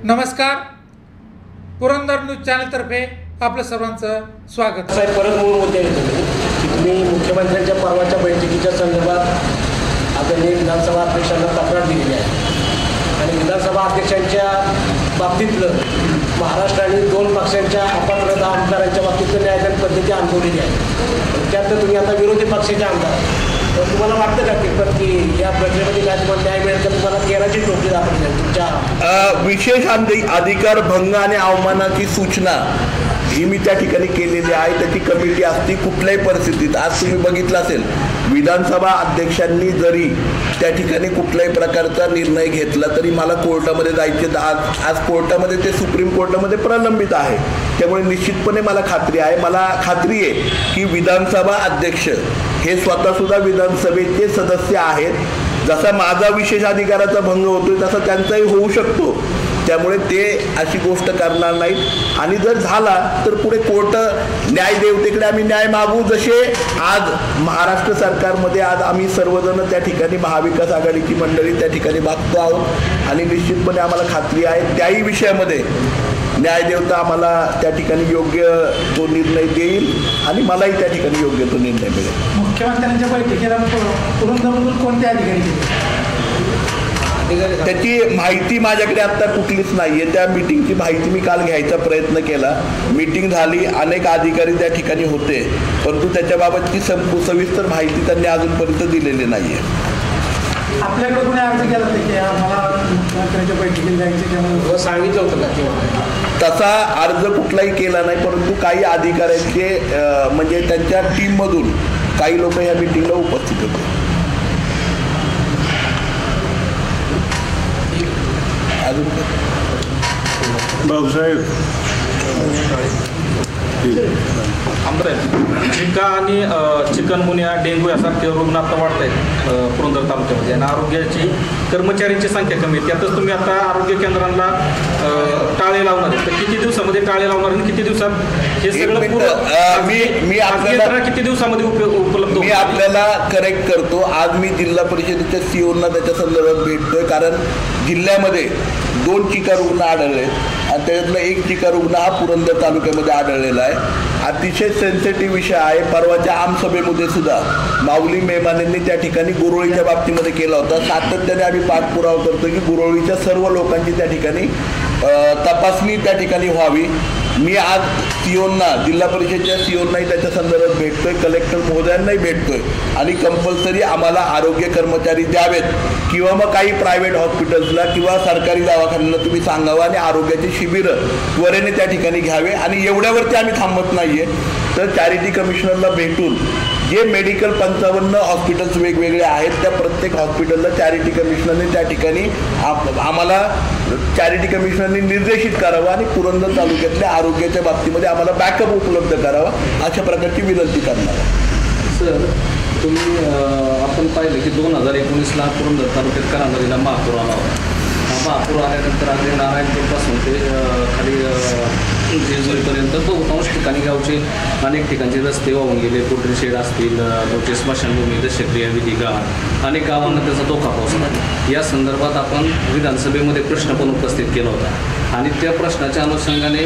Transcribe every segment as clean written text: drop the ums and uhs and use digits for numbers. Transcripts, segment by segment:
नमस्कार, पुरंदर न्यूज चॅनलतर्फे आपलं सर्वांचं स्वागत. साहेब, परत मूळ मुद्दे मी मुख्यमंत्र्यांच्या परवाच्या बैठकीच्या संदर्भात आदरणीय विधानसभा अध्यक्षांना तक्रार दिलेली आहे आणि विधानसभा अध्यक्षांच्या बाबतीतलं महाराष्ट्र आणि दोन पक्षांच्या अपात्रता आमदारांच्या बाबतीतलं न्यायदान पद्धती अनुभवलेली आहे. त्यात तुम्ही आता विरोधी पक्षाचे आमदार, तर तुम्हाला वाटतं का की या प्रक्रियेमध्ये काय तुम्हाला न्याय मिळेल का? तुम्हाला 13ची टोपली दाखवली आहे तुमच्या विशेष अधिकार भंग आणि अवमानाची सूचना ही मी त्या ठिकाणी केलेली आहे. त्याची कमिटी असती कुठल्याही परिस्थितीत. आज तुम्ही बघितलं असेल, विधानसभा अध्यक्षांनी जरी त्या ठिकाणी कुठल्याही प्रकारचा निर्णय घेतला तरी मला कोर्टामध्ये जायचे. आज कोर्टामध्ये ते सुप्रीम कोर्टामध्ये प्रलंबित आहे. त्यामुळे निश्चितपणे मला खात्री आहे की विधानसभा अध्यक्ष हे स्वतःसुद्धा विधानसभेचे सदस्य आहेत. जसा माझा विशेष अधिकाराचा भंग होतोय तसा त्यांचाही होऊ शकतो. त्यामुळे ते अशी गोष्ट करणार नाहीत आणि जर झाला तर पुढे कोर्ट न्यायदेवतेकडे आम्ही न्याय मागू. जसे आज महाराष्ट्र सरकारमध्ये आज आम्ही सर्वजण त्या ठिकाणी महाविकास आघाडीची मंडळी त्या ठिकाणी मागतो आहोत आणि निश्चितपणे आम्हाला खात्री आहे त्याही विषयामध्ये न्यायदेवता आम्हाला त्या ठिकाणी योग्य तो निर्णय देईल आणि मलाही त्या ठिकाणी योग्य तो निर्णय मिळेल. मुख्यमंत्र्यांच्या बैठकीला पुरंदरमधून कोणते अधिकारी त्याची माहिती माझ्याकडे आता कुठलीच नाही आहे. त्या मीटिंगची माहिती मी काल घ्यायचा प्रयत्न केला. मीटिंग झाली, अनेक अधिकारी त्या ठिकाणी होते, परंतु त्याच्याबाबतची सविस्तर माहिती त्यांनी अजूनपर्यंत दिलेली नाही आहे. आपल्याकडे कोणी अर्ज केला की आम्हाला मुख्यमंत्र्यांच्या बैठकीला जायचं त्यामुळे सांगितलं होतं का किंवा तसा अर्ज कुठलाही केला नाही, परंतु काही अधिकाऱ्यांचे म्हणजे त्यांच्या टीममधून काही लोक या मीटिंगला उपस्थित होते. अजून भाऊसाहेब झिका आणि चिकनगुन्या, डेंग्यू यासारखे रुग्ण आता वाढत आहेत पुरंदर तालुक्यामध्ये आणि आरोग्याची कर्मचाऱ्यांची संख्या कमी आहे. त्यातच तुम्ही आता आरोग्य केंद्रांना टाळे लावणार आहेत, तर किती दिवसामध्ये टाळे लावणार आणि किती दिवसात हे सगळं मी आपल्याला किती दिवसामध्ये उपलब्ध? मी आपल्याला करेक्ट करतो. आज मी जिल्हा परिषदेच्या सीओना त्याच्या संदर्भात भेटतोय, कारण जिल्ह्यामध्ये 2 चिका रुग्ण आढळले आणि त्याच्यातला 1 चिका रुग्ण हा पुरंदर तालुक्यामध्ये आढळलेला आहे. अतिशय सेन्सिटिव्ह विषय आहे. परवाच्या आमसभेमध्ये सुद्धा माऊली मेहमानेंनी त्या ठिकाणी गुरोळीच्या बाबतीमध्ये केला होता. सातत्याने आम्ही पाठपुरावा करतो की गुरोळीच्या सर्व लोकांची त्या ठिकाणी तपासणी त्या ठिकाणी व्हावी. मी आज सीओना, जिल्हा परिषदेच्या सीओनाही त्याच्या संदर्भात भेटतोय, कलेक्टर महोदयांनाही भेटतोय आणि कंपल्सरी आम्हाला आरोग्य कर्मचारी द्यावेत किंवा मग काही प्रायव्हेट हॉस्पिटल्सला किंवा सरकारी दवाखान्यांना तुम्ही सांगावं आणि आरोग्याची शिबिरं त्वरेने त्या ठिकाणी घ्यावे. आणि एवढ्यावरती आम्ही थांबत नाहीये, तर चॅरिटी कमिशनरला भेटून जे मेडिकल 55 हॉस्पिटल्स वेगवेगळे आहेत त्या प्रत्येक हॉस्पिटलला चॅरिटी कमिशनरने त्या ठिकाणी आम्हाला चॅरिटी कमिशनरने निर्देशित करावं आणि पुरंदर तालुक्यातल्या आरोग्याच्या बाबतीमध्ये आम्हाला बॅकअप उपलब्ध करावा अशा प्रकारची विनंती करणार. सर, तुम्ही आपण पाहिलं की 2019ला पुरंदर तालुक्यात करांदळीला महापूर आला होता. महापूर आल्यानंतर अगदी नारायणपूरपासून ते खाली जेजुरीपर्यंत बहुतांश ठिकाणी गावचे अनेक ठिकाणचे रस्ते वाहून गेले. पोल्ट्री शेड असतील, मोठे स्मशानभूमी, दशक्रिया विधी गाव, अनेक गावांना त्याचा धोका पोहोचला. या संदर्भात आपण विधानसभेमध्ये प्रश्न पण उपस्थित केला होता आणि त्या प्रश्नाच्या अनुषंगाने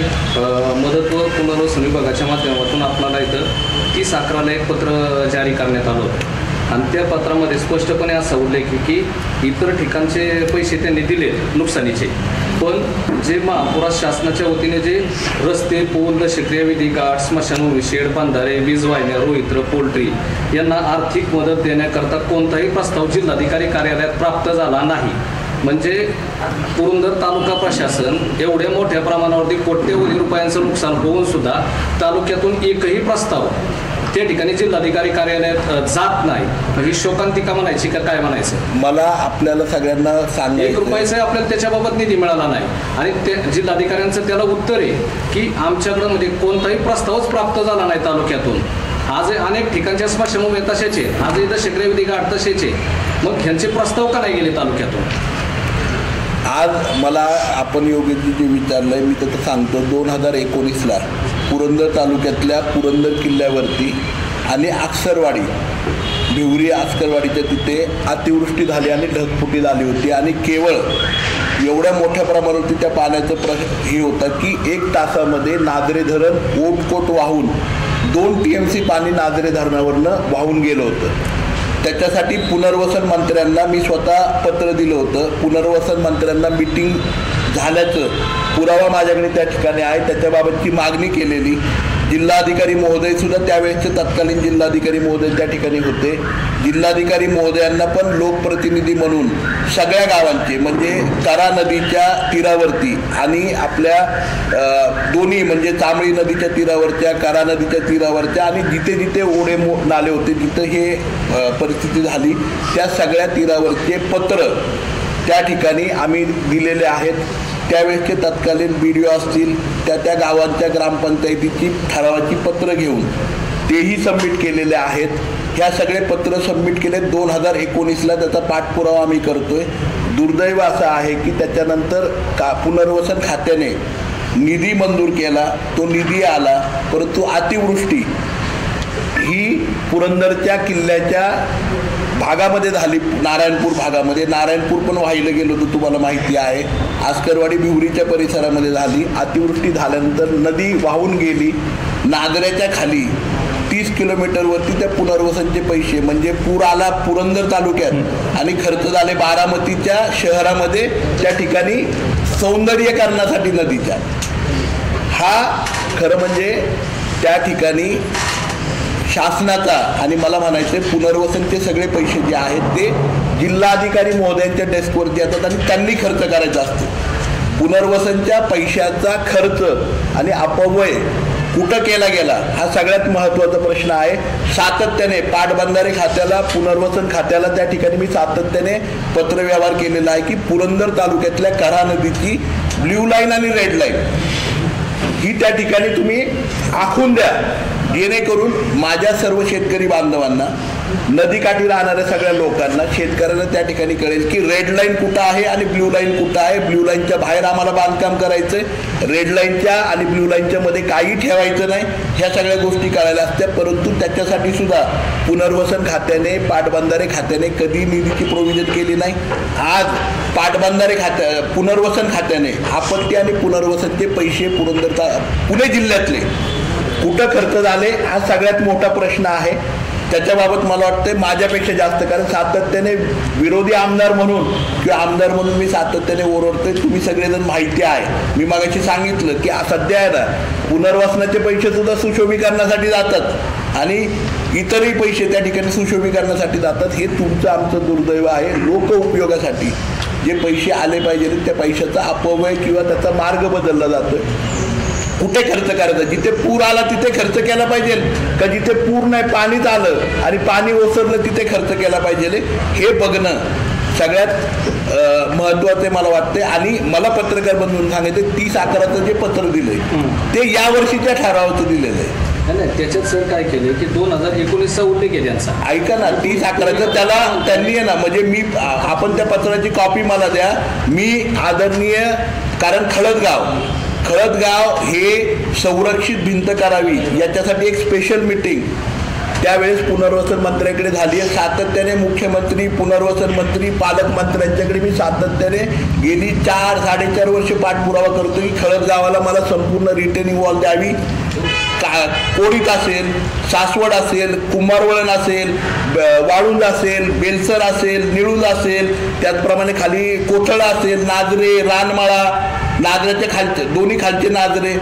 मदत व पुनर्वसन विभागाच्या माध्यमातून आपल्याला इथं 30/11ला एक पत्र जारी करण्यात आलं होतं आणि त्या पत्रामध्ये स्पष्टपणे असा उल्लेख आहे की इतर ठिकाणचे पैसे त्यांनी दिले नुकसानीचे, पण जे महापुरात शासनाच्या वतीने जे रस्ते, पूल, दशक्रिया विधी घाट, स्मशानभूमी, शेड, बांधारे, वीज वाहिन्या, रोहित्र, पोल्ट्री यांना आर्थिक मदत देण्याकरता कोणताही प्रस्ताव जिल्हाधिकारी कार्यालयात प्राप्त झाला नाही. म्हणजे पुरंदर तालुका प्रशासन एवढ्या मोठ्या प्रमाणावरती कोट्यवधी रुपयांचं नुकसान होऊन सुद्धा तालुक्यातून एकही प्रस्ताव त्या ठिकाणी जिल्हाधिकारी कार्यालयात जात नाही. ही शोकांतिका म्हणायची का काय म्हणायचं? मला आपल्याला सगळ्यांना सांगायचं, 1 रुपयाचा आपल्याला त्याच्याबाबत निधी मिळाला नाही आणि ते जिल्हाधिकाऱ्यांचं त्याला उत्तर आहे की आमच्याकडं म्हणजे कोणताही प्रस्तावच प्राप्त झाला नाही तालुक्यातून. आज अनेक ठिकाणच्या स्मशानभूमी तशाचे, आज इथं दशक्रिया विधी घाट तसेचे, मग ह्यांचे प्रस्ताव का नाही गेले तालुक्यातून? आज मला आपण योगेशजी जे विचारलंय मी त्याचं सांगतो. 2019ला पुरंदर तालुक्यातल्या पुरंदर किल्ल्यावरती आणि अक्षरवाडी, भिवरी आस्करवाडीच्या तिथे अतिवृष्टी झाली आणि ढगफुटी झाली होती आणि केवळ एवढ्या मोठ्या प्रमाणावरती त्या पाण्याचं हे होतं की 1 तासामध्ये नाझरे धरण ओटकोट वाहून 2 TMC पाणी नाझरे धरणावरनं वाहून गेलं होतं. त्याच्यासाठी पुनर्वसन मंत्र्यांना मी स्वतः पत्र दिलं होतं. पुनर्वसन मंत्र्यांना मीटिंग झाल्याचं पुरावा माझ्याकडे त्या ठिकाणी आहे. त्याच्याबाबतची मागणी केलेली. जिल्हाधिकारी महोदयसुद्धा त्यावेळेचे तत्कालीन जिल्हाधिकारी महोदय त्या ठिकाणी होते. जिल्हाधिकारी महोदयांना पण लोकप्रतिनिधी म्हणून सगळ्या गावांचे म्हणजे करा नदीच्या तीरावरती आणि आपल्या दोन्ही म्हणजे चांबळी नदीच्या तीरावरच्या, करा नदीच्या तीरावरच्या आणि जिथे जिथे ओढे नाले होते जिथं हे परिस्थिती झाली त्या सगळ्या तीरावरचे पत्र त्या ठिकाणी आम्ही दिलेले आहेत. त्यावेळेसचे तत्कालीन BDO असतील त्या गावांच्या ग्रामपंचायतीची ठरावाची पत्र घेऊन तेही सबमिट केलेले आहेत. ह्या सगळे पत्र सबमिट केले 2019ला. त्याचा पाठपुरावा आम्ही करतोय. दुर्दैव असं आहे की त्याच्यानंतर पुनर्वसन खात्याने निधी मंजूर केला, तो निधी आला, परंतु अतिवृष्टी ही पुरंदरच्या किल्ल्याच्या भागामध्ये झाली. नारायणपूर भागामध्ये, नारायणपूर पण वाहिलं गेलं होतं तुम्हाला माहिती आहे. आस्करवाडी भिवरीच्या परिसरामध्ये झाली. अतिवृष्टी झाल्यानंतर नदी वाहून गेली. नाझऱ्याच्या खाली 30 किलोमीटरवरती त्या पुनर्वसनचे पैसे म्हणजे पूर आला पुरंदर तालुक्यात आणि खर्च झाले बारामतीच्या शहरामध्ये त्या ठिकाणी सौंदर्यीकरणासाठी नदीच्या. हा खरं म्हणजे त्या ठिकाणी शासनाचा आणि मला म्हणायचं पुनर्वसनचे सगळे पैसे जे आहेत ते जिल्हाधिकारी महोदयांच्या डेस्कवरती येतात आणि त्यांनी खर्च करायचा असतो. पुनर्वसनच्या पैशाचा खर्च आणि अपव्यय कुठं केला गेला हा सगळ्यात महत्त्वाचा प्रश्न आहे. सातत्याने पाटबंधारे खात्याला, पुनर्वसन खात्याला त्या ठिकाणी मी सातत्याने पत्रव्यवहार केलेला आहे की पुरंदर तालुक्यातल्या कऱ्हा नदीची ब्ल्यू लाईन आणि रेड लाईन ही त्या ठिकाणी तुम्ही आखून द्या, जेणेकरून माझ्या सर्व शेतकरी बांधवांना, नदीकाठी राहणाऱ्या सगळ्या लोकांना, शेतकऱ्यांना त्या ठिकाणी कळेल की रेड लाईन कुठं आहे आणि ब्ल्यू लाईन कुठं आहे. ब्ल्यू लाईनच्या बाहेर आम्हाला बांधकाम करायचं आहे, रेड लाईनच्या आणि ब्ल्यू लाईनच्या मध्ये काही ठेवायचं नाही. ह्या सगळ्या गोष्टी कळायला असत्या. परंतु त्याच्यासाठी सुद्धा पुनर्वसन खात्याने, पाटबंधारे खात्याने कधी निधीची प्रोव्हिजन केली नाही. आज पाटबंधारे पुनर्वसन खात्याने आपत्ती आणि पुनर्वसनचे पैसे पुणे जिल्ह्यातले कुठं खर्च झाले हा सगळ्यात मोठा प्रश्न आहे. त्याच्याबाबत मला वाटतं माझ्यापेक्षा जास्त, कारण सातत्याने विरोधी आमदार म्हणून किंवा आमदार म्हणून मी सातत्याने ओरडतोय. तुम्ही सगळेजण माहिती आहे. मी मगाशी सांगितलं की सध्या आहे ना पुनर्वसनाचे पैसे सुद्धा सुशोभीकरणासाठी जातात आणि इतरही पैसे त्या ठिकाणी सुशोभीकरणासाठी जातात. हे तुमचं आमचं दुर्दैव आहे. लोक उपयोगासाठी जे पैसे आले पाहिजे त्या पैशाचा अपव्यय किंवा त्याचा मार्ग बदलला जातोय. कुठे खर्च करायचा? जिथे पूर आला तिथे खर्च केला पाहिजे का जिथे पूर नाही पाणीच आलं आणि पाणी ओसरलं तिथे खर्च केला पाहिजे? हे बघणं सगळ्यात महत्त्वाचं मला वाटते. आणि मला पत्रकार बनवून सांगायचं 30/11चं जे पत्र दिलंय ते या वर्षीच्या ठरावाचं दिलेलं आहे. नाही, त्याच्यात सर काय केलं की 2019चा उल्लेख आहे त्यांचा. ऐका ना, 30/11चं त्याला त्यांनी आहे ना म्हणजे मी आपण त्या पत्राची कॉपी मला द्या. मी आदरणीय, कारण खळदगाव हे संरक्षित भिंत करावी याच्यासाठी एक स्पेशल मीटिंग त्यावेळेस पुनर्वसन मंत्र्याकडे झाली आहे. सातत्याने मुख्यमंत्री, पुनर्वसन मंत्री, पालकमंत्र्यांच्याकडे मी सातत्याने गेली 4-4.5 वर्ष पाठपुरावा करतो की खळदगावाला मला संपूर्ण रिटेनिंग वॉल द्यावी. कोडीत असेल, सासवड असेल, कुंभारवळण असेल, वाळुंज असेल, बेलसर असेल, निळूज असेल, त्याचप्रमाणे खाली कोथळा असेल, नाझरे, रानमाळा, नाझऱ्याच्या खालचे दोन्ही खालचे नाझरे,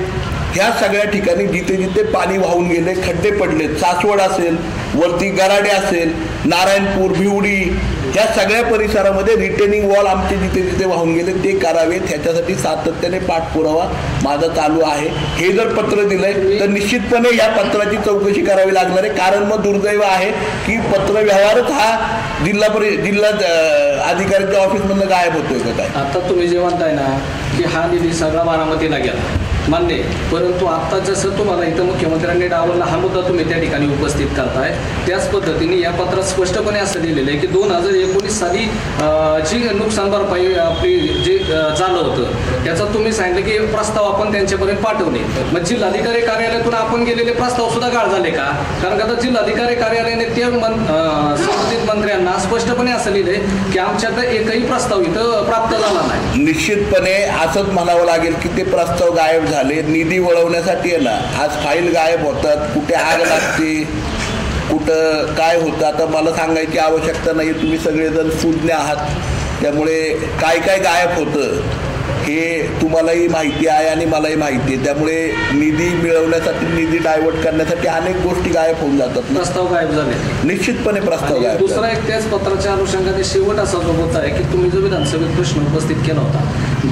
ह्या सगळ्या ठिकाणी जिथे जिथे पाणी वाहून गेले, खड्डे पडले, सासवड असेल, वरती गराडे असेल, नारायणपूर, भिवडी, ह्या सगळ्या परिसरामध्ये रिटेनिंग वॉल आमचे जिथे जिथे वाहून गेले ते करावेत. ह्याच्यासाठी सातत्याने पाठपुरावा माझा चालू आहे. हे जर पत्र दिलंय तर निश्चितपणे या पत्राची चौकशी करावी लागणार आहे. कारण मग दुर्दैव आहे की पत्रव्यवहारच हा जिल्हा अधिकाऱ्यांच्या ऑफिसमधनं गायब होतोय का काय? आता तुम्ही जे म्हणताय ना की हा निधी सगळा बारामतीला गेला, मान्य आहे. परंतु आत्ता जसं तुम्हाला इथं मुख्यमंत्र्यांनी डावलला हा मुद्दा तुम्ही त्या ठिकाणी उपस्थित करताय, त्याच पद्धतीने या पत्रात स्पष्टपणे असं लिहिलेलं आहे की 2019 साली जी नुकसान भरपाई आपली जे झालं होतं त्याचा तुम्ही सांगितलं की प्रस्ताव आपण त्यांच्यापर्यंत पाठवले. मग जिल्हाधिकारी कार्यालयातून आपण गेलेले प्रस्ताव सुद्धा गाळ झाले का? कारण आता जिल्हाधिकारी कार्यालयाने त्या संबंधित मंत्र्यांना स्पष्टपणे असं लिहिलंय की आमच्याकडे एकही प्रस्ताव इथं प्राप्त झाला नाही. निश्चितपणे असंच म्हणावं लागेल की ते प्रस्ताव गायब झाले. निधी वळवण्यासाठी आहे ना, आज फाईल गायब होतात, कुठे आग लागते, कुठं काय होतं. आता मला सांगायची आवश्यकता नाही, तुम्ही सगळेजण सुज्ञ आहात, त्यामुळे काय काय गायब होतं हे तुम्हालाही माहिती आहे आणि मलाही माहिती आहे. त्यामुळे निधी मिळवण्यासाठी, निधी डायव्हर्ट करण्यासाठी अनेक गोष्टी गायब होऊन जातात. प्रस्ताव गायब झाले, निश्चितपणे प्रस्ताव गायब. दुसरा एक त्याच पत्राच्या अनुषंगाने शेवट असा जो होता आहे की तुम्ही जो विधानसभेत प्रश्न उपस्थित केला होता,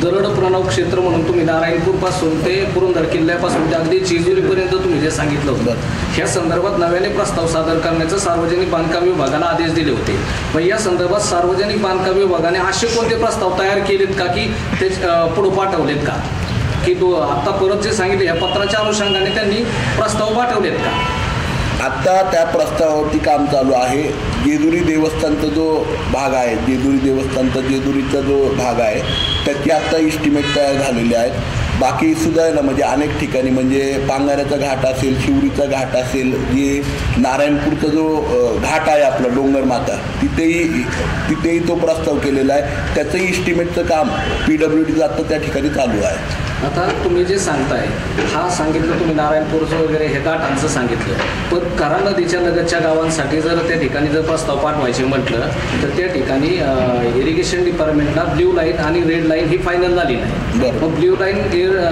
दरड प्रणव क्षेत्र म्हणून तुम्ही नारायणपूर पासून ते पुरंदर किल्ल्यापासून ते अगदी जेजुरीपर्यंत तुम्ही जे सांगितलं होतं, ह्या संदर्भात नव्याने प्रस्ताव सादर करण्याचं सार्वजनिक बांधकाम विभागाला आदेश दिले होते. मग या संदर्भात सार्वजनिक बांधकाम विभागाने असे कोणते प्रस्ताव तयार केलेत का की ते पुढे पाठवलेत का, की तो आता परत जे सांगितले या पत्राच्या अनुषंगाने त्यांनी प्रस्ताव पाठवलेत का? आत्ता त्या प्रस्तावावरती काम चालू आहे. जेजुरी देवस्थानचा जो भाग आहे, जेजुरीचा जो भाग आहे त्याची आत्ता इस्टिमेट तयार झालेले आहेत. बाकी सुद्धा आहे ना, म्हणजे अनेक ठिकाणी, म्हणजे पांगाऱ्याचा घाट असेल, शिवरीचा घाट असेल, जे नारायणपूरचा जो घाट आहे आपला डोंगर माता, तिथेही तो प्रस्ताव केलेला आहे. त्याचंही इस्टिमेटचं काम PWDचं आत्ता त्या ठिकाणी चालू आहे. आता तुम्ही जे सांगताय हा सांगितलं तुम्ही नारायणपूरचं वगैरे हे घाटांचं सांगितलं, पण करा नदीच्या लगतच्या गावांसाठी जर त्या ठिकाणी जर प्रस्ताव पाठवायचे म्हटलं तर त्या ठिकाणी इरिगेशन डिपार्टमेंटला ब्ल्यू लाईन आणि रेड लाईन ही फायनल झाली नाही. मग blue line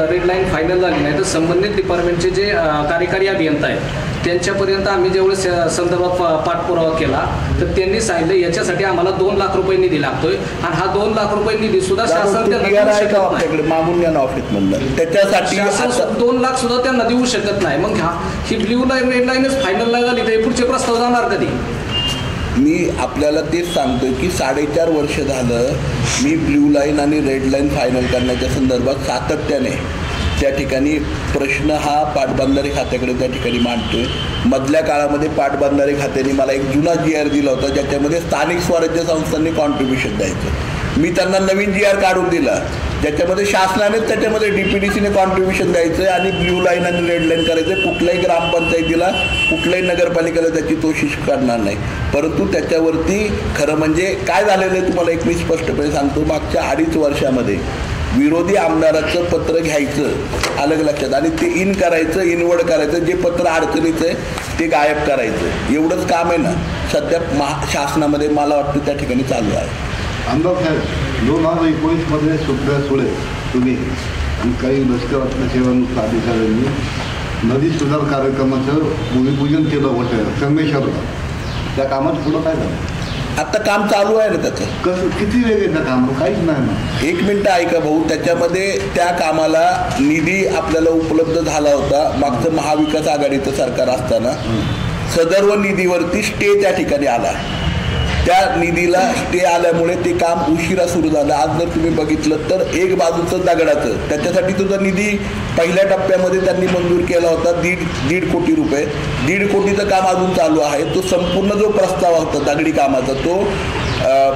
red line final झाली नाही तर संबंधित डिपार्टमेंटचे जे कार्यकारी अभियंता आहेत त्यांच्यापर्यंत आम्ही जेवढे संदर्भात पाठपुरावा केला तर त्यांनी सांगितलं याच्यासाठी आम्हाला 2 लाख रुपये निधी लागतोय आणि हा 2 लाख रुपये निधी सुद्धा शासन त्याच्यासाठी 2 लाख सुद्धा त्यांना देऊ शकत नाही. मग ही ब्ल्यू लाईन रेड लाईनच फायनल नाही झाली तर पुढचे प्रस्ताव जाणार कधी? मी आपल्याला तेच सांगतोय की 4.5 वर्ष झालं मी ब्ल्यू लाईन आणि रेड लाईन फायनल करण्याच्या संदर्भात सातत्याने त्या ठिकाणी प्रश्न हा पाटबंधारे खात्याकडे त्या ठिकाणी मांडतोय. मधल्या काळामध्ये पाटबंधारे खात्याने मला एक जुना GR दिला होता ज्याच्यामध्ये स्थानिक स्वराज्य संस्थांनी कॉन्ट्रीब्युशन द्यायचं. मी त्यांना नवीन GR काढून दिला ज्याच्यामध्ये शासनानेच त्याच्यामध्ये DPDCने कॉन्ट्रीब्युशन द्यायचं आणि ब्ल्यू लाईन आणि रेड लाईन करायचं. कुठल्याही ग्रामपंचायतीला, कुठल्याही नगरपालिकेला त्याची तोशिष करणार नाही. परंतु त्याच्यावरती खरं म्हणजे काय झालेलं आहे तुम्हाला एक मी स्पष्टपणे सांगतो. मागच्या 2.5 वर्षामध्ये विरोधी आमदाराचं पत्र घ्यायचं अलग लक्षात आणि ते करायचं, इनवर्ड करायचं, जे पत्र अडचणीचं आहे ते गायब करायचं, एवढंच काम आहे ना सध्या शासनामध्ये मला वाटतं त्या ठिकाणी चालू आहे. आमदार साहेब 2019 सुप्रिया सुळे तुम्ही आणि काही लष्कर सेवानिवृत्त अधिकाऱ्यांनी नदी सुधार कार्यक्रमाचं भूमिपूजन केलं होतं संगमेश्वरला. त्या कामात पुढं काय झालं? आता काम चालू आहे ना त्याचं. कसं किती वेळ येतं काम? काहीच नाही ना. 1 मिनिट ऐका भाऊ. त्याच्यामध्ये त्या कामाला निधी आपल्याला उपलब्ध झाला होता मागचं महाविकास आघाडीचं सरकार असताना. सदर्व निधीवरती स्टे त्या ठिकाणी आला. त्या निधीला स्टे आल्यामुळे ते काम उशिरा सुरू झालं. आज जर तुम्ही बघितलं तर एक बाजूचं दगडाचं त्याच्यासाठी तुझा निधी पहिल्या टप्प्यामध्ये त्यांनी मंजूर केला होता 1.5 कोटी रुपये. 1.5 कोटीचं काम अजून चालू आहे. तो संपूर्ण जो प्रस्ताव होता दगडी कामाचा तो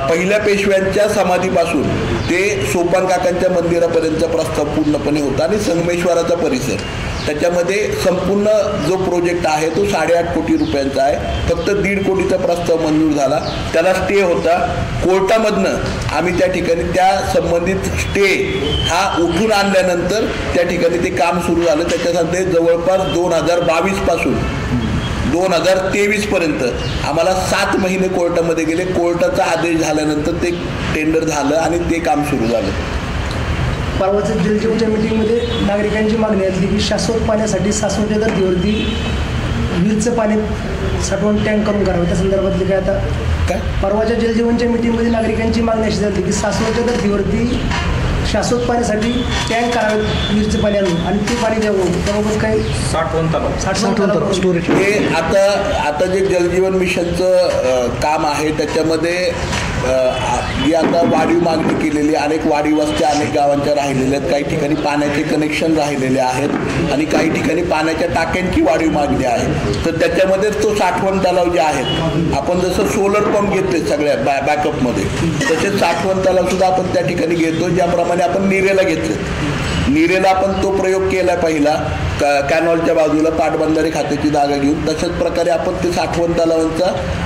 पहिल्या पेशव्यांच्या समाधीपासून ते सोपान काकांच्या मंदिरापर्यंतचा प्रस्ताव पूर्णपणे होता आणि संगमेश्वराचा परिसर त्याच्यामध्ये संपूर्ण जो प्रोजेक्ट आहे तो 8.5 कोटी रुपयांचा आहे. फक्त 1.5 कोटीचा प्रस्ताव मंजूर झाला. त्याला स्टे होता कोर्टामधनं. आम्ही त्या ठिकाणी त्या संबंधित स्टे हा उठून आणल्यानंतर त्या ठिकाणी ते काम सुरू झालं. त्याच्यासाठी जवळपास 2022 पासून 2023 पर्यंत आम्हाला 7 महिने कोर्टामध्ये गेले. कोर्टाचा आदेश झाल्यानंतर ते टेंडर झालं आणि ते काम सुरू झालं. परवाच्या जलजीवनच्या मीटिंगमध्ये नागरिकांची मागणी असली की शाश्वत पाण्यासाठी सासवडच्या धर्तीवरती विहिरीचं पाणी साठवण टँक करून करावं. त्या संदर्भातली काय आता काय परवाच्या जलजीवनच्या मीटिंगमध्ये नागरिकांची मागणी अशी झाली की सासवडच्या धर्तीवरती शाश्वत पाण्यासाठी टँक करावे विहिरीचं पाणी आणून आणि ते पाणी द्यावं. त्याबाबत काही साठवण स्टोरेज हे आता जे जलजीवन मिशनचं काम आहे त्याच्यामध्ये जी आता वाढीव मागणी केलेली, अनेक वाढीव वस्त्या अनेक गावांच्या राहिलेल्या आहेत, काही ठिकाणी पाण्याचे कनेक्शन राहिलेले आहेत आणि काही ठिकाणी पाण्याच्या टाक्यांची वाढीव मागणी आहे. तर त्याच्यामध्येच तो साठवण तलाव जे आहेत, आपण जसं सोलर पंप घेतले सगळ्या बॅकअपमध्ये, तसेच साठवण तलाव सुद्धा आपण त्या ठिकाणी घेतो, ज्याप्रमाणे आपण नीरेला घेतले. नीरेला आपण तो प्रयोग केला पहिला कॅनॉलच्या बाजूला पाटबंधारे खात्याची जागा घेऊन. तशाच प्रकारे आपण ते साठवण तलावांचा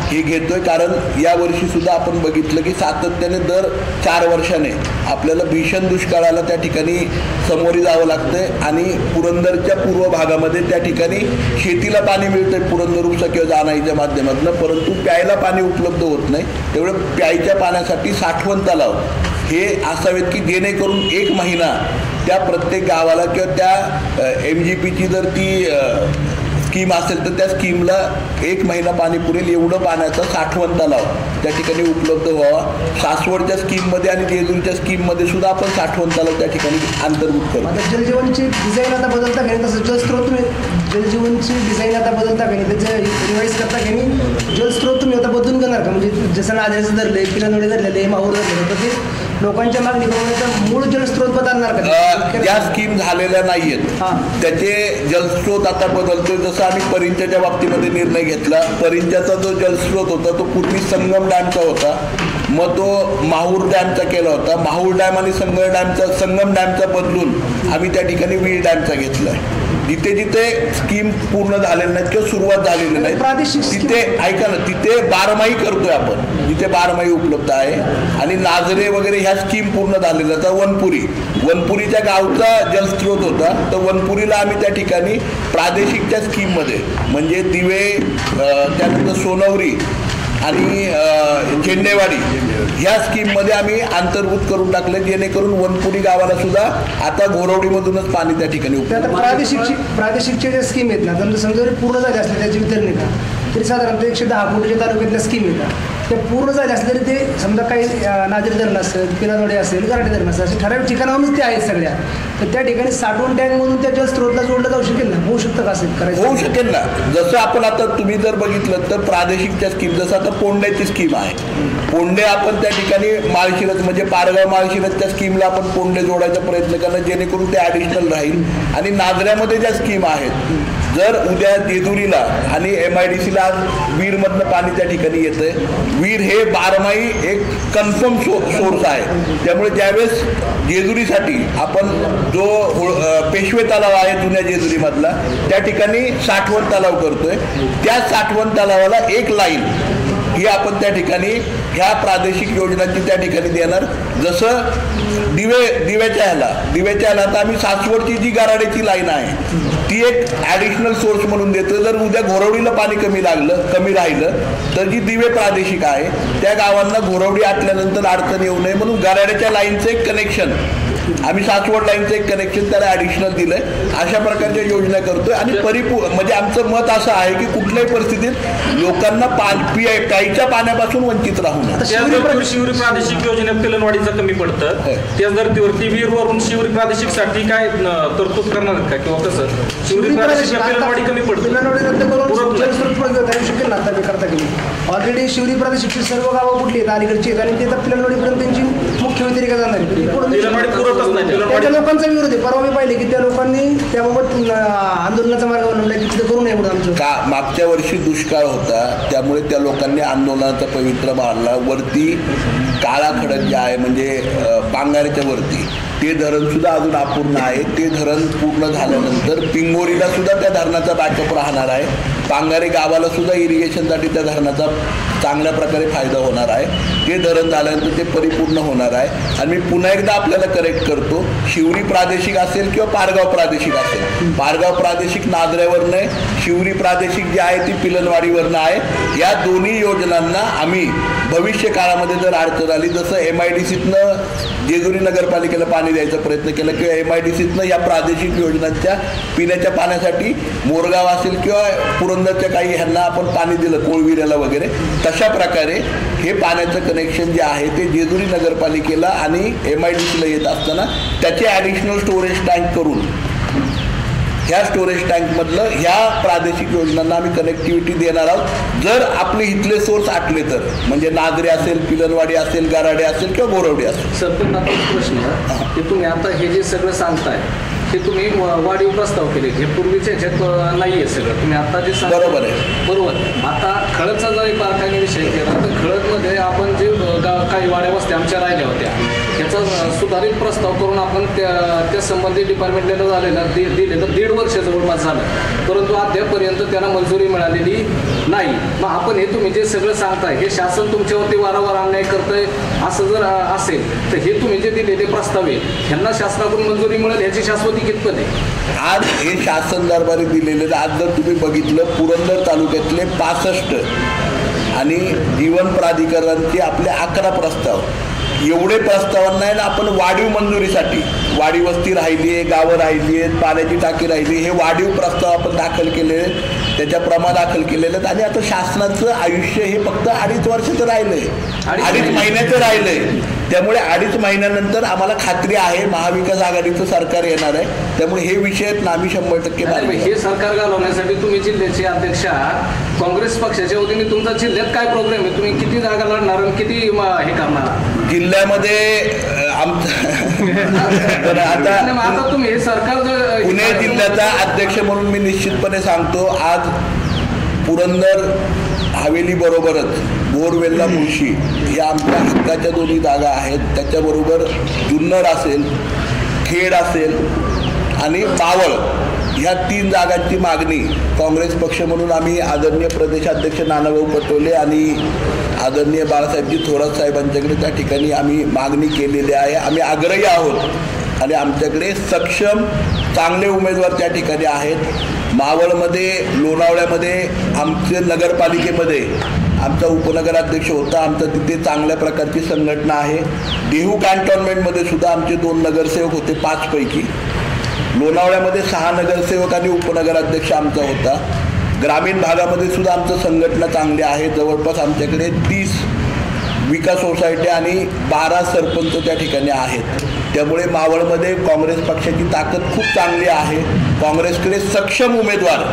हे घेतोय, कारण यावर्षी सुद्धा आपण बघितलं की सातत्याने दर 4 वर्षाने आपल्याला भीषण दुष्काळाला त्या ठिकाणी सामोरे जावं लागतंय आणि पुरंदरच्या पूर्व भागामध्ये त्या ठिकाणी शेतीला पाणी मिळतंय पुरंदर उपसा किंवा जाणाईच्या माध्यमातून, परंतु प्यायला पाणी उपलब्ध होत नाही. त्यामुळे प्यायच्या पाण्यासाठी साठवण तलाव हे असावेत की जेणेकरून 1 महिना त्या प्रत्येक गावाला किंवा त्या MGPची जर ती स्कीम असेल तर त्या स्कीमला 1 महिना पाणी पुरेल एवढं पाण्याचा साठवण तलाव त्या ठिकाणी उपलब्ध व्हावा. सासवडच्या स्कीममध्ये आणि जेजुरीच्या स्कीममध्ये सुद्धा आपण साठवण तलाव त्या ठिकाणी अंतर्भूत करू. आता जलजीवनची डिझाईन आता बदलता का नाही, तसं जलस्रोत तुम्ही जलजीवनची डिझाईन आता बदलता का नाही, त्याचं रिवाईज करता का नाही, जलस्रोत तुम्ही आता बदलून घेणार का? म्हणजे जसं नाद्याचं धरले, पिलानोडे धरलेले, माहूर धरलेले, तर ते लोकांच्या मागणीप्रमाणे मूळ जलस्रोत बदलणार का? ज्या स्कीम झालेल्या नाहीयेत त्याचे जलस्रोत आता बदलतोय. जसं आम्ही परिंच्याच्या बाबतीमध्ये निर्णय घेतला, परिंच्याचा जो जलस्रोत होता तो पूर्वी संगम डॅमचा होता, मग तो माहूर डॅमचा केला होता. माहूर डॅम आणि संगम डॅमचा बदलून आम्ही त्या ठिकाणी वीर डॅमचा घेतला आहे. जिथे जिथे स्कीम पूर्ण झालेल्या नाहीत किंवा सुरुवात झालेली नाही तिथे ऐका ना, तिथे बारमाही करतोय आपण, जिथे बारमाही उपलब्ध आहे. आणि नाझरे वगैरे ह्या स्कीम पूर्ण झालेल्या. तर वनपुरीच्या गावचा जलस्रोत होता, तर वनपुरीला आम्ही त्या ठिकाणी प्रादेशिकच्या स्कीममध्ये म्हणजे दिवे, त्यानंतर सोनवरी आणि झेंडेवाडी ह्या स्कीममध्ये आम्ही अंतर्भूत करून टाकले, जेणेकरून वनपुरी गावाला सुद्धा आता घोरवडीमधूनच पाणी त्या ठिकाणी उपलब्ध. प्रादेशिकच्या ज्या स्कीम आहेत ना, समजा जरी पूर्ण झाले असले त्याची वितरणी का, तरी साधारणतः 110 कोटीच्या तालुक्यातल्या स्कीम येतात, त्या पूर्ण झाले असले तरी ते समजा काही नाझरे धरण असेल, पिलानोडे असेल, गराटे धरण असेल, असे ठराविक ठिकाणावरूनच ते आहेत सगळ्या. तर त्या ठिकाणी साठवण टँकमधून त्या जलस्रोतला जोडलं जाऊ शकेल ना? होऊ शकतं का असेल करायचं? होऊ शकेल ना. जसं आपण आता तुम्ही जर बघितलं तर प्रादेशिकच्या स्कीम, जसं आता पोंड्याची स्कीम आहे, पोंडे आपण त्या ठिकाणी माळशिरस म्हणजे पारगाव माळशिरसच्या स्कीमला आपण पोंडे जोडायचा प्रयत्न करणं, जेणेकरून ते ॲडिशनल राहील. आणि नाझऱ्यामध्ये ज्या स्कीम आहेत, जर उद्या जेजुरीला आणि MIDCला वीरमधनं पाणी त्या ठिकाणी येतंय, वीर हे बारमाही एक कन्फर्म सोर्स आहे. त्यामुळे ज्यावेळेस जेजुरीसाठी आपण जो पेशवे तलाव आहे जुन्या जेजुरीमधला, त्या ठिकाणी साठवण तलाव करतोय, त्या साठवण तलावाला एक लाईन ही आपण त्या ठिकाणी ह्या प्रादेशिक योजनांची त्या ठिकाणी देणार. जसं दिव्याच्या ह्याला आता आम्ही सासवडची जी गराडेची लाईन आहे ती एक ॲडिशनल सोर्स म्हणून देतो. जर उद्या घोरवडीला पाणी कमी राहिलं तर जी दिवे प्रादेशिक आहे त्या गावांना घोरवडी आटल्यानंतर अडचण येऊ नये म्हणून गराड्याच्या लाईनचं एक कनेक्शन आम्ही सासवड लाईनचं एक कनेक्शन त्याला ॲडिशनल दिलंय. अशा प्रकारच्या योजना करतोय आणि म्हणजे आमचं मत असं आहे की कुठल्याही परिस्थितीत लोकांना प्यायच्या पाण्यापासून वंचित राहू नये. शिवरी प्रादेशिक योजनेत पिलनवाडीचं कमी पडतं, त्याच धर्तीवरती वीरवरून शिवरी प्रादेशिकसाठी काय तरतूद करणार का किंवा कसं? शिवरी प्रादेशिक पिलनवाडी कमी पडतं, ऑलरेडी शिवरी प्रादेशिकची सर्व गावं कुठली आहेत अलीकडची आहेत आणि ते तर पिलनवाडीपर्यंत त्यांची मुख्य व्यतिरिक्त जाणार आहे. त्या लोकांचा विरोध आहे. परवा मी पाहिले की त्या लोकांनी त्याबाबत आंदोलनाचा मार्ग बनवला की तिथे करू नये म्हणून आमचं का. मागच्या वर्षी दुष्काळ होता, त्यामुळे त्या लोकांनी आंदोलनाचा पवित्र मारला. वरती काळा खडक जे आहे म्हणजे पांगारेच्या वरती ते धरण सुद्धा अजून अपूर्ण आहे. ते धरण पूर्ण झाल्यानंतर पिंगोरीला सुद्धा त्या धरणाचा बॅकअप राहणार आहे. पांगारे गावाला सुद्धा इरिगेशनसाठी त्या धरणाचा चांगल्या प्रकारे फायदा होणार आहे. ते धरण झाल्यानंतर ते परिपूर्ण होणार आहे. आणि मी पुन्हा एकदा आपल्याला करेक्ट करतो, शिवरी प्रादेशिक असेल किंवा पारगाव प्रादेशिक असेल, पारगाव प्रादेशिक नाझऱ्यावरनं आहे, शिवरी प्रादेशिक जी आहे ती पिलनवाडीवरनं आहे. या दोन्ही योजनांना आम्ही भविष्य काळामध्ये जर अडचण आली, जसं MIDCतनं जेजुरी नगरपालिकेला पाणी द्यायचा प्रयत्न केला किंवा MIDCतनं या प्रादेशिक योजनांच्या पिण्याच्या पाण्यासाठी मोरगाव असेल किंवा पुरंदरच्या काही ह्यांना आपण पाणी दिलं कोळविऱ्याला वगैरे, तशा प्रकारे हे पाण्याचं कनेक्शन जे आहे ते जेजुरी नगरपालिकेला आणि MIDCला येत असताना त्याचे ॲडिशनल स्टोरेज टँक करून ह्या स्टोरेज टँकमधलं ह्या प्रादेशिक योजनांना आम्ही कनेक्टिव्हिटी देणार आहोत. जर आपले इथले सोर्स आटले तर, म्हणजे नाझरे असेल, पिलनवाडी असेल, गराडे असेल किंवा बोरवडी असेल. सर पण आता प्रश्न की तुम्ही आता हे जे सगळं सांगताय ते तुम्ही वाढीव प्रस्ताव केले, हे पूर्वीच्या ह्याच्यात नाही आहे सगळं तुम्ही आता जे बरोबर आहे. बरोबर. आता खळदचा जर बारकाईने विषय केला तर खळदमध्ये आपण जे काही वाड्या वस्त्या आमच्या राहिल्या होत्या त्याचा सुधारित प्रस्ताव करून आपण त्या संबंधित डिपार्टमेंटला झालेला दिले तर 1.5 वर्ष जवळपास झालं, परंतु अद्यापर्यंत त्यांना मंजुरी मिळालेली नाही. मग आपण हे तुम्ही जे सगळं सांगताय हे शासन तुमच्यावरती वारंवार अन्याय करतंय असं जर असेल तर हे तुम्ही जे दिलेले प्रस्ताव आहे ह्यांना शासनाकडून मंजुरी मिळेल ह्याची शाश्वती कितपत आहे? आज हे शासन दरबारी दिलेले, आज जर तुम्ही बघितलं पुरंदर तालुक्यातले 65 आणि जीवन प्राधिकरणाचे आपले 11 प्रस्ताव, एवढे प्रस्तावांना आहे ना आपण वाढीव मंजुरीसाठी, वाडी वस्ती राहिली आहे, गावं राहिली आहेत, पाण्याची टाकी राहिली, हे वाढीव प्रस्ताव आपण दाखल केले, त्याच्या प्रमा दाखल केलेले आहेत. आणि आता शासनाचं आयुष्य हे फक्त 2.5 वर्षाचं राहिलंय, 2.5 महिन्याचं राहिलंय. त्यामुळे 2.5 महिन्यानंतर आम्हाला खात्री आहे महाविकास आघाडीचं सरकार येणार आहे. त्यामुळे हे विषय ना आम्ही 100% हे सरकार घालवण्यासाठी तुम्ही जिल्ह्याचे अध्यक्ष आहात, काँग्रेस पक्षाच्या वतीने तुमचा जिल्ह्यात काय प्रोग्राम आहे? तुम्ही किती जागा लढणार आणि किती हे करणार जिल्ह्यामध्ये आता तुम्ही हे सरकार पुणे जिल्ह्याचा अध्यक्ष म्हणून मी निश्चितपणे सांगतो, आज पुरंदर हवेली बरोबरच बोरवेल्ला मुळशी या आमच्या हक्काच्या 2 जागा आहेत. त्याच्याबरोबर जुन्नर असेल, खेड असेल आणि मावळ ह्या 3 जागांची मागणी काँग्रेस पक्ष म्हणून आम्ही आदरणीय प्रदेशाध्यक्ष नानाभाऊ पटोले आणि आदरणीय बाळासाहेबजी थोरात साहेबांच्याकडे त्या ठिकाणी आम्ही मागणी केलेली आहे. आम्ही आग्रही आहोत आणि आमच्याकडे सक्षम चांगले उमेदवार त्या ठिकाणी आहेत. मावळमध्ये, लोणावळ्यामध्ये, आमच्या नगरपालिकेमध्ये आमचा उपनगराध्यक्ष होता, आमचा तिथे चांगल्या प्रकारची संघटना आहे. देहू कॅन्टॉन्मेंटमध्ये सुद्धा आमचे 2 नगरसेवक होते 5 पैकी. लोणावळ्यामध्ये 6 नगरसेवक आणि उपनगराध्यक्ष आमचा होता. ग्रामीण भागामध्ये सुद्धा आमचं संघटना चांगली आहे. जवळपास आमच्याकडे 30 विकास सोसायट्या आणि 12 सरपंच त्या ठिकाणी आहेत. त्यामुळे मावळमध्ये काँग्रेस पक्षाची ताकद खूप चांगली आहे. काँग्रेसकडे सक्षम उमेदवार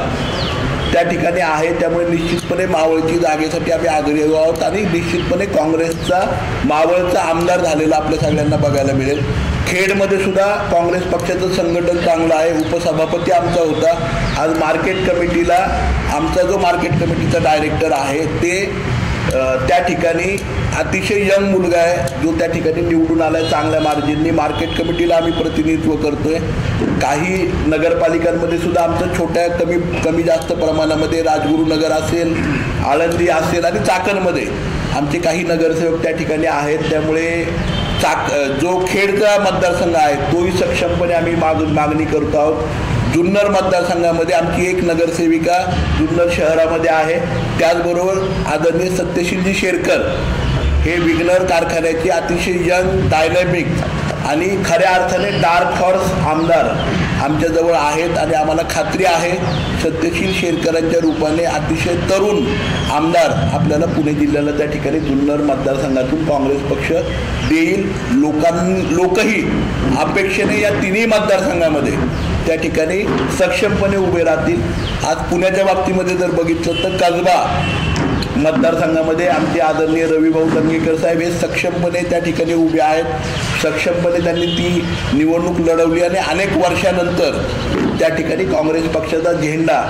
त्या ठिकाणी आहे. त्यामुळे निश्चितपणे मावळची जागेसाठी आम्ही आग्रही आहोत आणि निश्चितपणे काँग्रेसचा मावळचा आमदार झालेला आपल्या सगळ्यांना बघायला मिळेल. खेडमध्ये सुद्धा काँग्रेस पक्षाचं संघटन चांगलं आहे. उपसभापती आमचा होता. आज मार्केट कमिटीला आमचा जो मार्केट कमिटीचा डायरेक्टर आहे ते त्या ठिकाणी अतिशय यंग मुलगा आहे जो त्या ठिकाणी निवडून आला आहे चांगल्या मार्जिननी. मार्केट कमिटीला आम्ही प्रतिनिधित्व करतोय. काही नगरपालिकांमध्ये सुद्धा आमचं छोट्या कमी जास्त प्रमाणामध्ये राजगुरुनगर असेल, आळंदी असेल आणि चाकणमध्ये आमचे काही नगरसेवक त्या ठिकाणी आहेत. त्यामुळे जो खेडचा मतदारसंघ आहे तोही सक्षमपणे आम्ही मागणी करतो आहोत. जुन्नर मतदारसंघामध्ये आमची 1 नगरसेविका जुन्नर शहरामध्ये आहे. त्याचबरोबर आदरणीय सत्यशीलजी शेरकर हे विग्नर कारखान्याचे अतिशय यंग, डायनॅमिक आणि खऱ्या अर्थाने डार्क हॉर्स आमदार आमच्याजवळ आहेत आणि आम्हाला खात्री आहे सत्यशील शेरकरांच्या रूपाने अतिशय तरुण आमदार आपल्याला पुणे जिल्ह्याला त्या ठिकाणी जुन्नर मतदारसंघातून काँग्रेस पक्ष देईल. लोकही अपेक्षेने या 3ही मतदारसंघामध्ये त्या ठिकाणी सक्षमपणे उभे राहतील. आज पुण्याच्या बाबतीमध्ये जर बघितलं तर कसबा मतदारसंघामध्ये आमचे आदरणीय रविभाऊ दंगेकर साहेब हे सक्षमपणे त्या ठिकाणी उभे आहेत. सक्षमपणे त्यांनी ती निवडणूक लढवली आणि अनेक वर्षानंतर त्या ठिकाणी काँग्रेस पक्षाचा झेंडा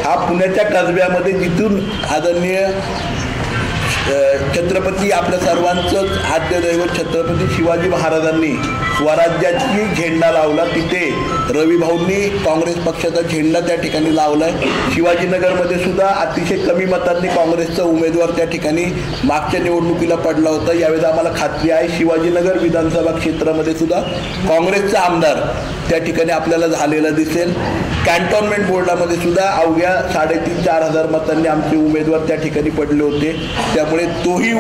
हा पुण्याच्या कसब्यामध्ये जिथून आदरणीय छत्रपती आपल्या सर्वांचंच आद्य दैवत छत्रपती शिवाजी महाराजांनी स्वराज्याची झेंडा लावला, तिथे रविभाऊंनी काँग्रेस पक्षाचा झेंडा त्या ठिकाणी लावलाय. शिवाजीनगरमध्ये सुद्धा अतिशय कमी मतांनी काँग्रेसचा उमेदवार त्या ठिकाणी मागच्या निवडणुकीला पडला होता. यावेळी आम्हाला खात्री आहे शिवाजीनगर विधानसभा क्षेत्रामध्ये सुद्धा काँग्रेसचा आमदार त्या ठिकाणी आपल्याला झालेला दिसेल. कॅन्टॉन्मेंट बोर्डामध्ये सुद्धा अवघ्या 3,500-4,000 हजार मतांनी आमचे उमेदवार त्या ठिकाणी पडले होते. त्यामुळे तोही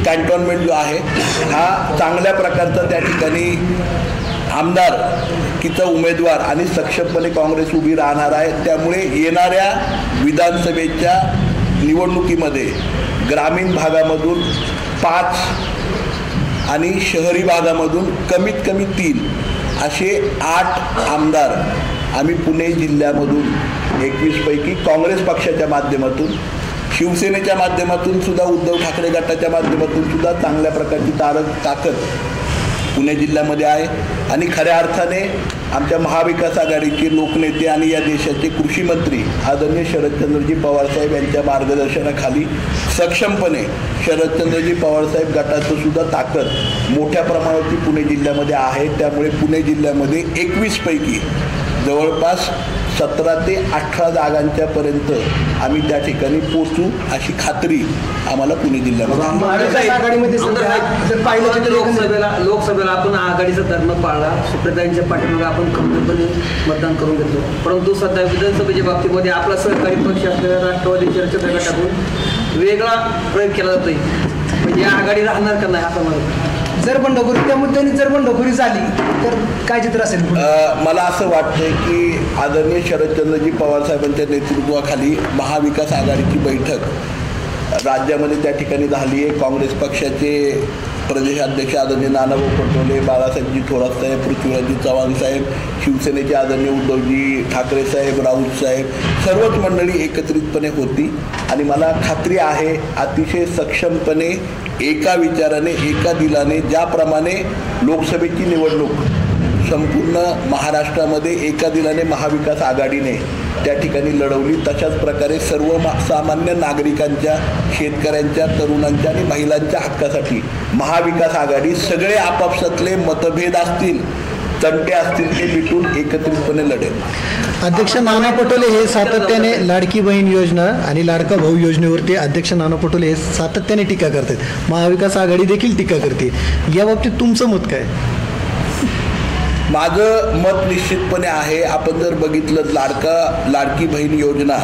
कॅन्टॉन्मेंट जो आहे हा चांगल्या प्रकारचा त्या ठिकाणी आमदार किचा उमेदवार आणि सक्षमपणे काँग्रेस उभी राहणार आहे. त्यामुळे येणाऱ्या विधानसभेच्या निवडणुकीमध्ये ग्रामीण भागामधून 5 आणि शहरी भागामधून कमीत कमी 3 असे 8 आमदार आम्ही पुणे जिल्ह्यामधून 21 पैकी काँग्रेस पक्षाच्या माध्यमातून, शिवसेनेच्या माध्यमातून सुद्धा, उद्धव ठाकरे गटाच्या माध्यमातून सुद्धा चांगल्या प्रकारची ताकद पुणे जिल्ह्यामध्ये आहे. आणि खऱ्या अर्थाने आमच्या महाविकास आघाडीचे लोकनेते आणि या देशाचे कृषी मंत्री आदरणीय शरदचंद्रजी पवारसाहेब यांच्या मार्गदर्शनाखाली सक्षमपणे शरदचंद्रजी पवारसाहेब गटाचं सुद्धा ताकद मोठ्या प्रमाणावरती पुणे जिल्ह्यामध्ये आहे. त्यामुळे पुणे जिल्ह्यामध्ये 21 पैकी जवळपास 17 ते 18 जागांच्यापर्यंत आम्ही त्या ठिकाणी पोचू अशी खात्री आम्हाला पुणे जिल्ह्यामध्ये. आघाडीमध्ये जर पाहिलं तर लोकसभेला आपण आघाडीचा धर्म पाळला, सुप्रियाताईंच्या पाठीमागे आपण खंबीरपणे मतदान करून घेतलो. परंतु सध्या विधानसभेच्या बाबतीमध्ये आपला सहकारी पक्ष असलेल्या राष्ट्रवादी चर्चेच्या गटातून वेगळा प्रयोग केला जातोय. म्हणजे या आघाडी राहणार का नाही असं मला जर बंडखोरी त्या मुद्द्याने जर बंडखोरी झाली तर काय चित्र असेल? मला असं वाटतंय की आदरणीय शरदचंद्रजी पवारसाहेबांच्या नेतृत्वाखाली महाविकास आघाडीची बैठक राज्यामध्ये त्या ठिकाणी झाली आहे. काँग्रेस पक्षाचे प्रदेशाध्यक्ष आदरणीय नानाभाऊ पटोले, बाळासाहेबजी थोरात साहेब, पृथ्वीराजजी चव्हाण साहेब, शिवसेनेचे आदरणीय उद्धवजी ठाकरे साहेब, राऊत साहेब, सर्वच मंडळी एकत्रितपणे होती. आणि मला खात्री आहे अतिशय सक्षमपणे एका विचाराने, एका दिलाने, ज्याप्रमाणे लोकसभेची निवडणूक संपूर्ण महाराष्ट्रामध्ये एका दिलाने महाविकास आघाडीने त्या ठिकाणी लढवली, तशाच प्रकारे सामान्य नागरिकांच्या, शेतकऱ्यांच्या, तरुणांच्या आणि महिलांच्या हक्कासाठी महाविकास आघाडी सगळे आपापसातले मतभेद असतील, तंटे असतील ते मिटून एकत्रितपणे लढेल. अध्यक्ष नाना पटोले हे सातत्याने लाडकी बहीण योजना आणि लाडका भाऊ योजनेवरती अध्यक्ष नाना पटोले हे सातत्याने टीका करतात. महाविकास आघाडी देखील टीका करते. या बाबतीत तुमचं मत काय? माझं मत निश्चितपणे आहे, आपण जर बघितलं लाडकी बहीण योजना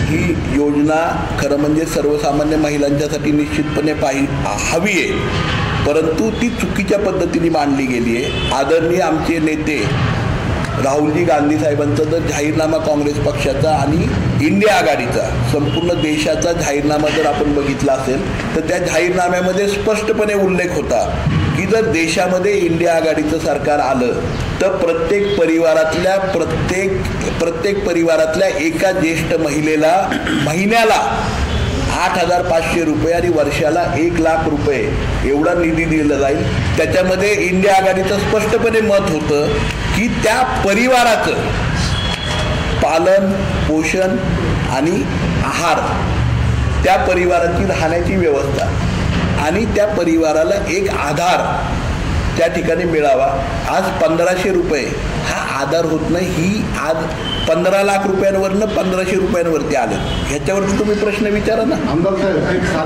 ही योजना खरं म्हणजे सर्वसामान्य महिलांच्यासाठी निश्चितपणे हवी आहे, परंतु ती चुकीच्या पद्धतीने मांडली गेली आहे. आदरणीय आमचे नेते राहुलजी गांधी साहेबांचा जर जाहीरनामा काँग्रेस पक्षाचा आणि इंडिया आघाडीचा संपूर्ण देशाचा जाहीरनामा जर आपण बघितला असेल तर त्या जाहीरनाम्यामध्ये स्पष्टपणे उल्लेख होता की जर देशामध्ये इंडिया आघाडीचं सरकार आलं तर प्रत्येक परिवारातल्या एका ज्येष्ठ महिलेला महिन्याला 8,500 रुपये आणि वर्षाला 1,00,000 रुपये एवढा निधी दिला जाईल. त्याच्यामध्ये इंडिया आघाडीचं स्पष्टपणे मत होतं की त्या परिवाराचं पालन पोषण आणि आहार, त्या परिवाराची राहण्याची व्यवस्था आणि त्या परिवाराला एक आधार त्या ठिकाणी मिळावा. आज 1,500 रुपये हा आधार होत नाही, ही आज 15 लाख रुपयांवरनं 1,500 रुपयांवरती आले. ह्याच्यावरती तुम्ही प्रश्न विचारा ना.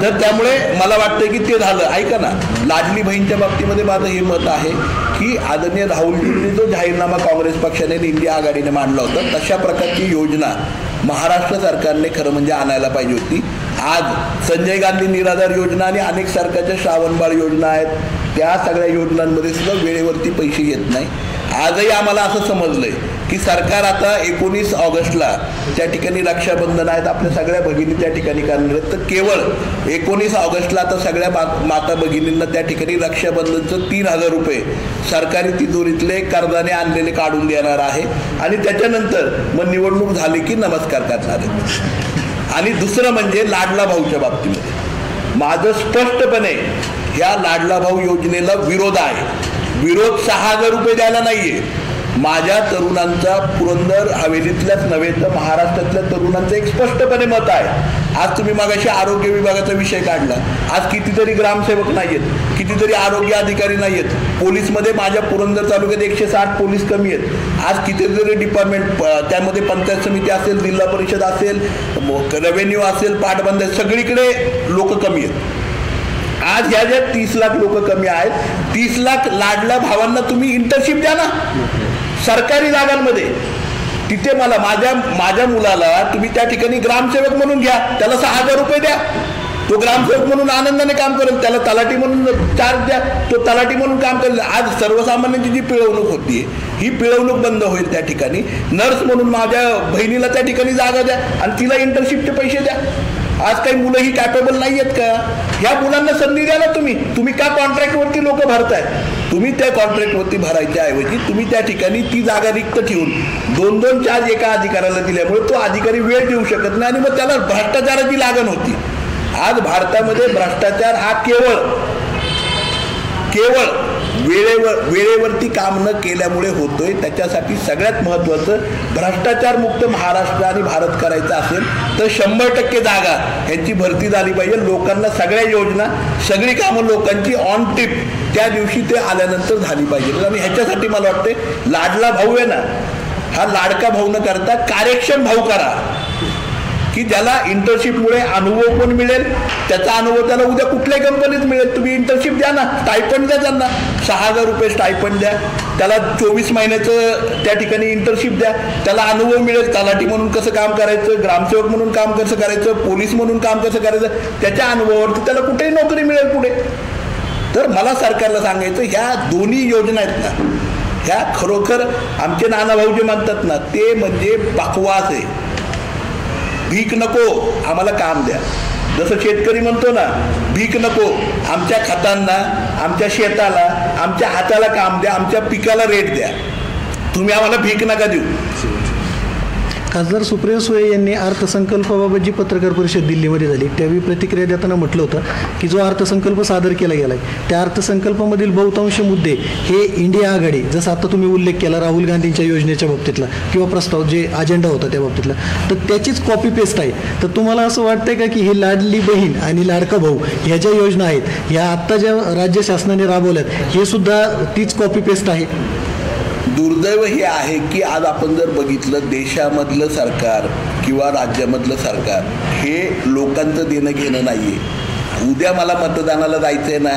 तर त्यामुळे मला वाटतं की ते झालं. ऐका ना, लाडली बहीणच्या बाबतीमध्ये माझं हे मत आहे की आदरणीय राहुलजींनी जो जाहीरनामा काँग्रेस पक्षाने इंडिया आघाडीने मांडला होता तशा प्रकारची योजना महाराष्ट्र सरकारने खरं म्हणजे आणायला पाहिजे होती. आज संजय गांधी निराधार योजना आणि अनेक सरकारच्या श्रावणबाळ योजना आहेत, त्या सगळ्या योजनांमध्ये सुद्धा वेळेवरती पैसे येत नाही. आजही आम्हाला असं समजलंय की सरकार आता 19 ऑगस्टला त्या ठिकाणी रक्षाबंधन आहेत, आपल्या सगळ्या भगिनी त्या ठिकाणी करणार आहेत, तर केवळ 19 ऑगस्टला आता सगळ्या माता भगिनींना त्या ठिकाणी रक्षाबंधनचं 3,000 रुपये सरकारी तिजोरीतले कर्जाने आणलेले काढून देणार आहे आणि त्याच्यानंतर मग निवडणूक झाली की नमस्कार करणार आहेत. आणि दुसरं म्हणजे लाडला भाऊच्या बाबतीमध्ये माझं स्पष्टपणे ह्या लाडला भाऊ योजनेला विरोध आहे. विरोध 6,000 रुपये द्यायला नाहीये. माझ्या तरुणांचा पुरंदर हवेलीतल्याच नव्हे तर महाराष्ट्रातल्या तरुणांचं एक स्पष्टपणे मत आहे. आज तुम्ही मगाशी आरोग्य विभागाचा विषय काढला. आज कितीतरी ग्रामसेवक नाही आहेत, कितीतरी आरोग्य अधिकारी नाही आहेत. पोलीसमध्ये माझ्या पुरंदर तालुक्यात 160 पोलीस कमी आहेत. आज कितीतरी डिपार्टमेंट, त्यामध्ये पंचायत समिती असेल, जिल्हा परिषद असेल, रेव्हेन्यू असेल, पाटबंधारे, सगळीकडे लोक कमी आहेत. आज ह्या ज्या 30 लाख लोक कमी आहेत, 30 लाख लाडल्या भावांना तुम्ही इंटर्नशिप द्या ना सरकारी जागांमध्ये. तिथे माझ्या मुलाला तुम्ही त्या ठिकाणी ग्रामसेवक म्हणून घ्या, त्याला 6,000 रुपये द्या, तो ग्रामसेवक म्हणून आनंदाने काम करेल. त्याला तलाठी म्हणून चार्ज द्या, तो तलाठी म्हणून काम करेल. आज सर्वसामान्यांची जी पिळवणूक होतीये ही पिळवणूक बंद होईल. त्या ठिकाणी नर्स म्हणून माझ्या बहिणीला त्या ठिकाणी जागा द्या आणि तिला इंटर्नशिपचे पैसे द्या. आज काही मुलं ही कॅपेबल नाही आहेत का? ह्या मुलांना संधी द्या ना तुम्ही का कॉन्ट्रॅक्टवरती लोक भरताय? तुम्ही त्या कॉन्ट्रॅक्टवरती भरायच्या ऐवजी तुम्ही त्या ठिकाणी ती जागा रिक्त ठेवून 2-2 चार्ज एका अधिकाऱ्याला दिल्यामुळे तो अधिकारी वेळ देऊ शकत नाही आणि मग त्याला भ्रष्टाचाराची लागण होती. आज भारतामध्ये भ्रष्टाचार हा केवळ वेळेवरती काम न केल्यामुळे होतोय. त्याच्यासाठी सगळ्यात महत्त्वाचं भ्रष्टाचारमुक्त महाराष्ट्र आणि भारत करायचा असेल तर 100% जागा ह्यांची भरती झाली पाहिजे. लोकांना सगळ्या योजना सगळी कामं लोकांची ऑन टिप त्या दिवशी ते आल्यानंतर झाली पाहिजे. आणि ह्याच्यासाठी मला वाटते लाडला भाऊ आहे ना, हा लाडका भाऊ न करता कार्यक्षम भाऊ करा की ज्याला इंटर्नशिपमुळे अनुभव पण मिळेल. त्याचा अनुभव त्याला उद्या कुठल्याही कंपनीत मिळेल. तुम्ही इंटर्नशिप द्या ना, स्टायपंड द्या त्यांना, 6,000 रुपये स्टायपंड द्या, त्याला 24 महिन्याचं त्या ठिकाणी इंटर्नशिप द्या, त्याला अनुभव मिळेल. तलाठी म्हणून कसं काम करायचं, ग्रामसेवक म्हणून काम कसं करायचं, पोलीस म्हणून काम कसं करायचं, त्याच्या अनुभवावरती त्याला कुठेही नोकरी मिळेल पुढे. तर मला सरकारला सांगायचं, ह्या दोन्ही योजना आहेत ना, ह्या खरोखर आमचे नानाभाऊ जे म्हणतात ना, ते म्हणजे बकवास आहे. भीक नको, आम्हाला काम द्या. जसं शेतकरी म्हणतो ना, भीक नको, आमच्या खतांना, आमच्या शेताला, आमच्या हाताला काम द्या, आमच्या पिकाला रेट द्या, तुम्ही आम्हाला भीक नका देऊ. खासदार सुप्रिया सुळे यांनी अर्थसंकल्पाबाबत जी पत्रकार परिषद दिल्लीमध्ये झाली त्यावेळी प्रतिक्रिया देताना म्हटलं होतं की जो अर्थसंकल्प सादर केला गेला आहे त्या अर्थसंकल्पामधील बहुतांश मुद्दे हे इंडिया आघाडी, जसं आता तुम्ही उल्लेख केला राहुल गांधींच्या योजनेच्या बाबतीतला किंवा प्रस्ताव जे अजेंडा होता त्या बाबतीतला, तर त्याचीच कॉपी पेस्ट आहे. तर तुम्हाला असं वाटतंय का की ही लाडली बहीण आणि लाडका भाऊ ह्या ज्या योजना आहेत ह्या आत्ता ज्या राज्य शासनाने राबवल्यात हे सुद्धा तीच कॉपी पेस्ट आहे? दुर्दैव हे आहे की आज आपण जर बघितलं देशामधलं सरकार किंवा राज्यामधलं सरकार हे लोकांचं देणं घेणं नाही आहे. उद्या मला मतदानाला जायचं आहे ना,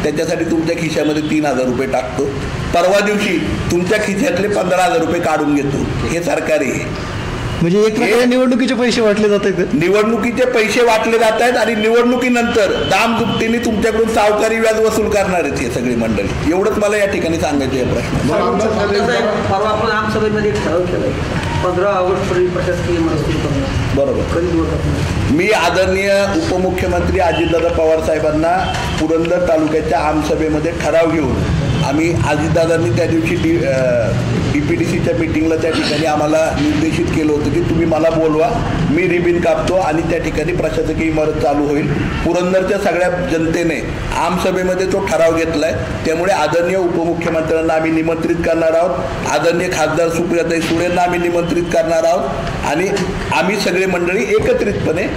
त्याच्यासाठी तुमच्या खिशामध्ये 3,000 रुपये टाकतो, परवा दिवशी तुमच्या खिशातले 15,000 रुपये काढून घेतो. हे सरकार आहे. म्हणजे एक प्रकारे निवडणुकीचे पैसे वाटले जात आहेत. निवडणुकीचे पैसे वाटले जात आहेत आणि निवडणुकीनंतर दामदुपटीने तुमच्याकडून सावकारी व्याज वसूल करणार आहेत हे सगळी मंडळी. एवढंच मला या ठिकाणी सांगायचं आहे. प्रश्न परवा आपण आमसभेमध्ये ठराव केलाय 15 ऑगस्टपर्यंत प्रशासकीय मदत. बरोबर. मी आदरणीय उपमुख्यमंत्री अजितदादा पवार साहेबांना पुरंदर तालुक्याच्या आमसभेमध्ये ठराव घेऊन आम्ही अजितदादांनी त्या दिवशी DPDCच्या मीटिंगला त्या ठिकाणी आम्हाला निर्देशित केलं होतं की तुम्ही मला बोलवा, मी रिबिन कापतो आणि त्या ठिकाणी प्रशासकीय इमारत चालू होईल. पुरंदरच्या सगळ्या जनतेने आमसभेमध्ये तो ठराव घेतला आहे. त्यामुळे आदरणीय उपमुख्यमंत्र्यांना आम्ही निमंत्रित करणार आहोत, आदरणीय खासदार सुप्रियाताई सुळेंना आम्ही निमंत्रित करणार आहोत आणि आम्ही सगळे मंडळी एकत्रितपणे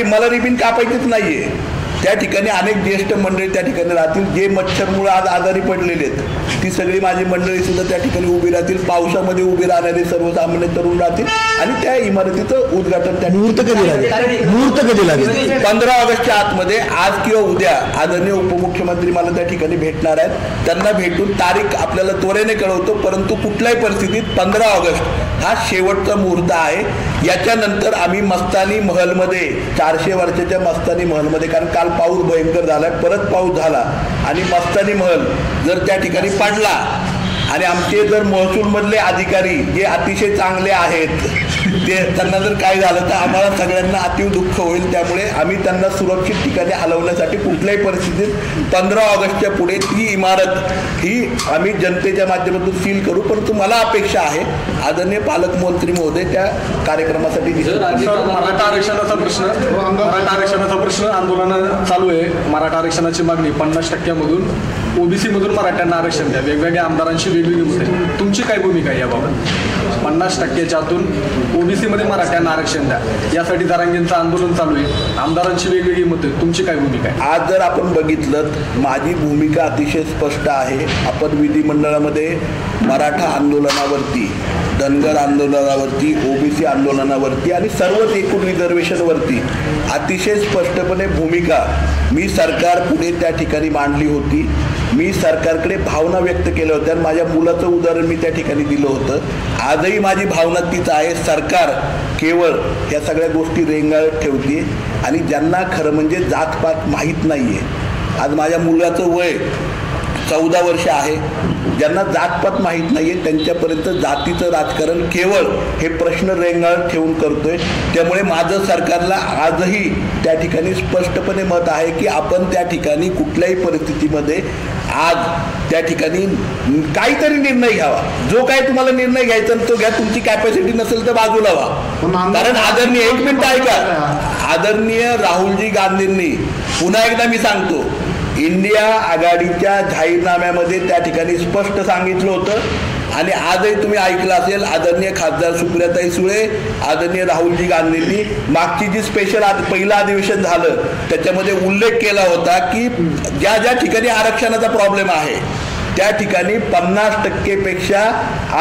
मला रिबिन कापायचीच नाही आहे. त्या ठिकाणी अनेक ज्येष्ठ मंडळी त्या ठिकाणी राहतील. जे मच्छरमुळे आज आजारी पडलेले आहेत ती सगळी माझी मंडळी सुद्धा त्या ठिकाणी उभी राहतील. पावसामध्ये उभी राहणारे सर्वसामान्य तरुण राहतील आणि त्या इमारतीचं उद्घाटन त्या मुहूर्त कधी लागेल? 15 ऑगस्टच्या आतमध्ये आज किंवा उद्या आदरणीय उपमुख्यमंत्री मला त्या ठिकाणी भेटणार आहेत. त्यांना भेटून तारीख आपल्याला त्वरेने कळवतो, परंतु कुठल्याही परिस्थितीत 15 ऑगस्ट हा शेवटचा मुहूर्त आहे. याच्यानंतर आम्ही मस्तानी महलमध्ये 400 वर्षाच्या मस्तानी महलमध्ये, कारण काल पाऊस भयंकर झाला, परत पाऊस झाला आणि मस्तानी महल जर त्या ठिकाणी पडला आणि आमचे जर महसूलमधले अधिकारी जे अतिशय चांगले आहेत ते त्यांना जर काय झालं तर आम्हाला सगळ्यांना अतीव दुःख होईल. त्यामुळे आम्ही त्यांना सुरक्षित ठिकाणी हलवण्यासाठी कुठल्याही परिस्थितीत 15 ऑगस्टच्या पुढे ती इमारत ही आम्ही जनतेच्या माध्यमातून सील करू. परंतु मला अपेक्षा आहे आदरणीय पालकमंत्री महोदय त्या कार्यक्रमासाठी मराठा आरक्षणाचा प्रश्न आंदोलन चालू आहे. मराठा आरक्षणाची मागणी 50% मधून ओबीसी मधून मराठ्यांना आरक्षण द्या. वेगवेगळ्या आमदारांची वेगवेगळी मुद्दे, तुमची काय भूमिका आहे याबाबत? 50%च्या आतून ओबीसी मध्ये मराठ्यांना आरक्षण द्या यासाठी जरांगेंचं आंदोलन चालू आहे. आमदारांची वेगवेगळी मतं, तुमची काय भूमिका आहे? आज जर आपण बघितलं माझी भूमिका अतिशय स्पष्ट आहे. आपण विधिमंडळामध्ये मराठा आंदोलनावरती, धनगर आंदोलनावरती, ओबीसी आंदोलनावरती आणि सर्वच एकूण रिझर्वेशनवरती अतिशय स्पष्टपणे भूमिका मी सरकार पुढे त्या ठिकाणी मांडली होती. मी सरकारकडे भावना व्यक्त केल्या होत्या आणि माझ्या मुलाचं उदाहरण मी त्या ठिकाणी दिलं होतं. आजही माझी भावना तीच आहे. सरकार केवळ या सगळ्या गोष्टी रेंगाळत ठेवते आणि ज्यांना खरं म्हणजे जातपात माहीत नाही आहे. आज माझ्या मुलाचं वय 14 वर्ष आहे. ज्यांना जातपात माहीत नाही आहे त्यांच्यापर्यंत जातीचं राजकारण केवळ हे प्रश्न रेंगाळत ठेवून करतोय. त्यामुळे माझं सरकारला आजही त्या ठिकाणी स्पष्टपणे मत आहे की आपण त्या ठिकाणी कुठल्याही परिस्थितीमध्ये आज त्या ठिकाणी काहीतरी निर्णय घ्यावा. जो काही तुम्हाला निर्णय घ्यायचा तो घ्या. तुमची कॅपॅसिटी नसेल तर बाजूला व्हा. कारण आदरणीय, एक मिनिट ऐका, आदरणीय राहुलजी गांधींनी पुन्हा एकदा मी सांगतो, इंडिया आघाडीच्या जाहीरनाम्यामध्ये त्या ठिकाणी स्पष्ट सांगितलं होतं आणि आजही तुम्ही ऐकलं असेल, आदरणीय खासदार सुप्रियाताई सुळे, आदरणीय राहुलजी गांधींनी मागची जी स्पेशल पहिलं अधिवेशन झालं त्याच्यामध्ये उल्लेख केला होता की ज्या ज्या ठिकाणी आरक्षणाचा प्रॉब्लेम आहे त्या ठिकाणी 50%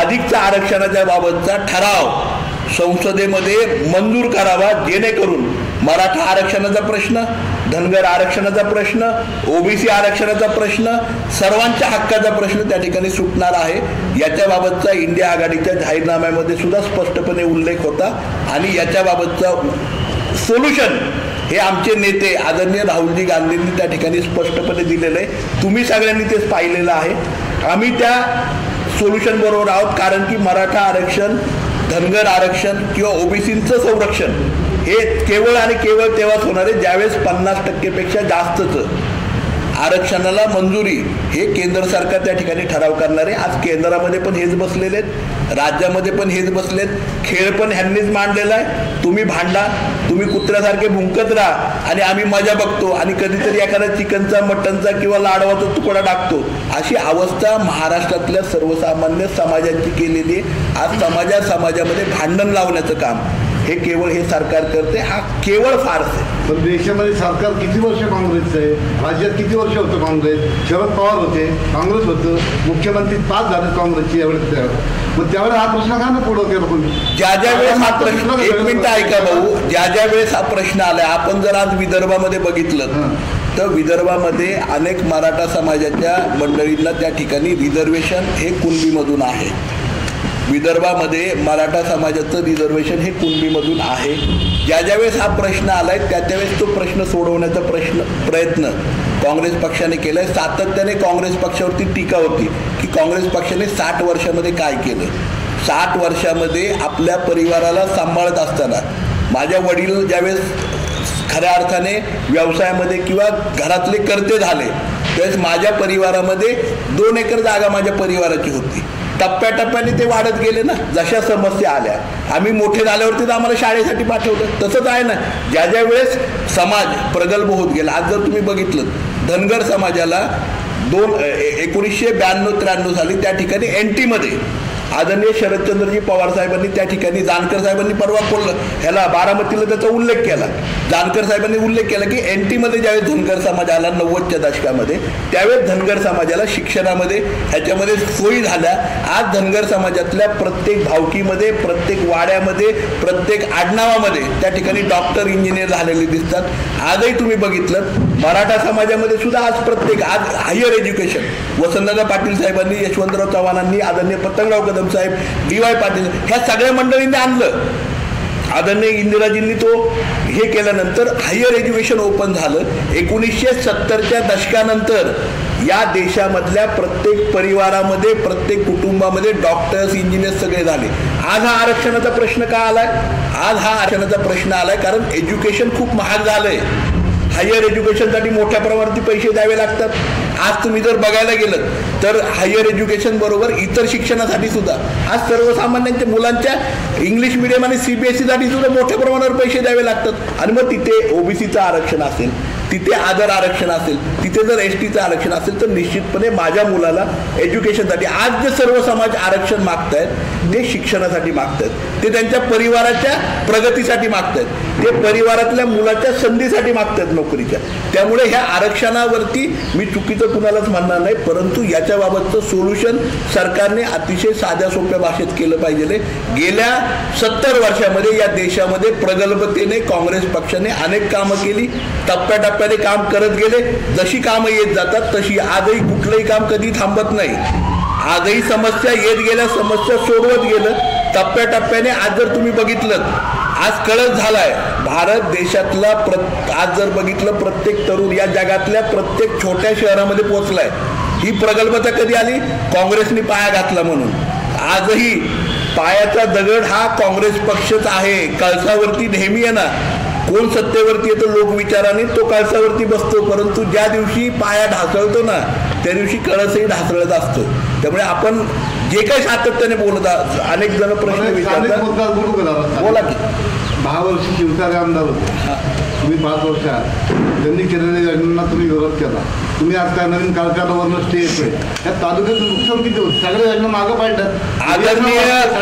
अधिकचा आरक्षणाच्या बाबतचा ठराव संसदेमध्ये मंजूर करावा, जेणेकरून मराठा आरक्षणाचा प्रश्न, धनगर आरक्षणाचा प्रश्न, ओबीसी आरक्षणाचा प्रश्न, सर्वांच्या हक्काचा प्रश्न त्या ठिकाणी सुटणार आहे. याच्याबाबतचा इंडिया आघाडीच्या जाहीरनाम्यामध्ये सुद्धा स्पष्टपणे उल्लेख होता आणि याच्याबाबतचा सोल्युशन हे आमचे नेते आदरणीय राहुलजी गांधींनी त्या ठिकाणी स्पष्टपणे दिलेलं आहे. तुम्ही सगळ्यांनी तेच पाहिलेलं आहे. आम्ही त्या सोल्युशन बरोबर आहोत, कारण की मराठा आरक्षण, धनगर आरक्षण किंवा ओबीसीचं संरक्षण हे केवळ आणि केवळ तेव्हाच होणार आहे ज्यावेळेस 50%पेक्षा जास्तचं आरक्षणाला मंजुरी हे केंद्र सरकार त्या ठिकाणी ठराव करणार आहे. आज केंद्रामध्ये पण हेच बसलेले आहेत, राज्यामध्ये पण हेच बसलेत. खेळ पण ह्यांनीच मांडलेला आहे. तुम्ही भांडा, तुम्ही कुत्र्यासारखे भुंकत राहा आणि आम्ही मजा बघतो आणि कधीतरी एखादा चिकनचा, मटनचा किंवा लाडवाचा तुकडा टाकतो. अशी अवस्था महाराष्ट्रातल्या सर्वसामान्य समाजाची केलेली आहे. आज समाजामध्ये भांडण लावण्याचं काम हे केवळ हे सरकार करते. हा केवळ फार्स आहे. पण देशामध्ये सरकार किती वर्ष काँग्रेसचं आहे, राज्यात किती वर्ष होतं काँग्रेस, शरद पवार होते, काँग्रेस होतं, मुख्यमंत्री 5 झाले काँग्रेसची यावेळेस. मग त्यावेळेस हा प्रश्न का नाही पुढं केला कोणी? ज्या वेळेस हा प्रश्न, एक मिनिट ऐका भाऊ, ज्या वेळेस हा प्रश्न आला, आपण जर आज विदर्भामध्ये बघितलं तर विदर्भामध्ये अनेक मराठा समाजाच्या मंडळींना त्या ठिकाणी रिझर्वेशन हे कुणबीमधून आहे. विदर्भामध्ये मराठा समाजाचं रिझर्वेशन हे कुणबीमधून आहे. ज्या वेळेस हा प्रश्न आलाय त्यावेळेस तो प्रश्न सोडवण्याचा प्रयत्न काँग्रेस पक्षाने केलाय. सातत्याने काँग्रेस पक्षावरती टीका होती की काँग्रेस पक्षाने 60 वर्षामध्ये काय केलं. 60 वर्षामध्ये आपल्या परिवाराला सांभाळत असताना, माझ्या वडील ज्यावेळेस खऱ्या अर्थाने व्यवसायामध्ये किंवा घरातले कर्ते झाले त्यावेळेस माझ्या परिवारामध्ये 2 एकर जागा माझ्या परिवाराची होती. टप्प्याटप्प्याने ते वाढत गेले ना. जशा समस्या आल्या, आम्ही मोठे झाल्यावरती तर आम्हाला शाळेसाठी पाठवलं. तसंच आहे ना, ज्या वेळेस समाज प्रगल्भ होत गेला. आज जर तुम्ही बघितलं धनगर समाजाला 1992-93 साली त्या ठिकाणी NT आदरणीय शरदचंद्रजी पवार साहेबांनी त्या ठिकाणी, जानकर साहेबांनी परवा ह्याला बारामतीला त्याचा उल्लेख केला. जानकर साहेबांनी उल्लेख केला की NT ज्यावेळेस धनगर समाज आला 90च्या दशकामध्ये, त्यावेळेस धनगर समाजाला शिक्षणामध्ये ह्याच्यामध्ये सोयी झाल्या. आज धनगर समाजातल्या प्रत्येक भावकीमध्ये, प्रत्येक वाड्यामध्ये, प्रत्येक आडनावामध्ये त्या ठिकाणी डॉक्टर, इंजिनियर झालेले दिसतात. आजही तुम्ही बघितलं मराठा समाजामध्ये सुद्धा आज हायर एज्युकेशन वसंतदादा पाटील साहेबांनी, यशवंतराव चव्हाणांनी, आदरणीय पतंगराव कदम साहेब, DY पाटील, ह्या सगळ्या मंडळींनी आणलं. आदरणीय इंदिराजींनी तो हे केल्यानंतर हायर एज्युकेशन ओपन झालं. 1970च्या दशकानंतर या देशामधल्या प्रत्येक परिवारामध्ये, प्रत्येक कुटुंबामध्ये डॉक्टर्स, इंजिनियर्स सगळे झाले. आज हा आरक्षणाचा प्रश्न का आलाय? आज हा आरक्षणाचा प्रश्न आलाय कारण एज्युकेशन खूप महाग झालंय. हायर एज्युकेशनसाठी मोठ्या प्रमाणात पैसे द्यावे लागतात. आज तुम्ही जर बघायला गेलं तर हायर एज्युकेशन बरोबर इतर शिक्षणासाठी सुद्धा आज सर्वसामान्यांच्या मुलांच्या इंग्लिश मिडियम आणि CBSE साठी सुद्धा मोठ्या प्रमाणावर पैसे द्यावे लागतात. आणि मग तिथे ओबीसीचं आरक्षण असेल, तिथे आदर आरक्षण असेल, तिथे जर STचं आरक्षण असेल तर निश्चितपणे माझ्या मुलाला एज्युकेशनसाठी आज जे सर्व समाज आरक्षण मागतायत ते शिक्षणासाठी मागतायत, ते त्यांच्या परिवाराच्या प्रगतीसाठी मागतायत, ते परिवारातल्या मुलाच्या संधीसाठी मागतायत नोकरीच्या. त्यामुळे ह्या आरक्षणावरती मी चुकीचं कुणालाच म्हणणार नाही, परंतु याच्याबाबतचं सोल्युशन सरकारने अतिशय साध्या सोप्या भाषेत केलं पाहिजे. गेल्या 70 वर्षामध्ये या देशामध्ये प्रगल्भतेने काँग्रेस पक्षाने अनेक कामं केली, टप्प्याटप्प्याने काम करत गेले. जशी कामं येत जातात तशी आजही कुठलंही काम कधी थांबत नाही. आजही समस्या येत गेल्या, समस्या सोडवत गेलं टप्प्याटप्प्याने. आज जर तुम्ही बघितलं, आज कळत झालाय भारत देशातला आज जर बघितलं प्रत्येक तरुण या जगातल्या प्रत्येक छोट्या शहरामध्ये पोहोचलाय. ही प्रगल्भता कधी आली? काँग्रेसने पाया घातला म्हणून. आजही पायाचा दगड हा काँग्रेस पक्षच आहे. कळसावरती नेहमी आहे ना, कोण सत्तेवरती येतो लोकविचाराने तो कळसावरती बसतो, परंतु ज्या दिवशी पाया ढासळतो ना त्या दिवशी कळसही ढासळत असतो. त्यामुळे आपण जे काही सातत्याने बोलत आहात, अनेक जण प्रश्न विचारतात. बोला की. 10 वर्ष शिवसारे आमदार होते, तुम्ही 5 वर्ष आहात. त्यांनी केलेल्या योजनांना तुम्ही विरोध केला. तुम्ही आज काय नवीन कारखान्यावरनं स्टे येतोय. या तालुक्याचं नुकसान किती होतं? सगळ्या योजना मागं पाडतात.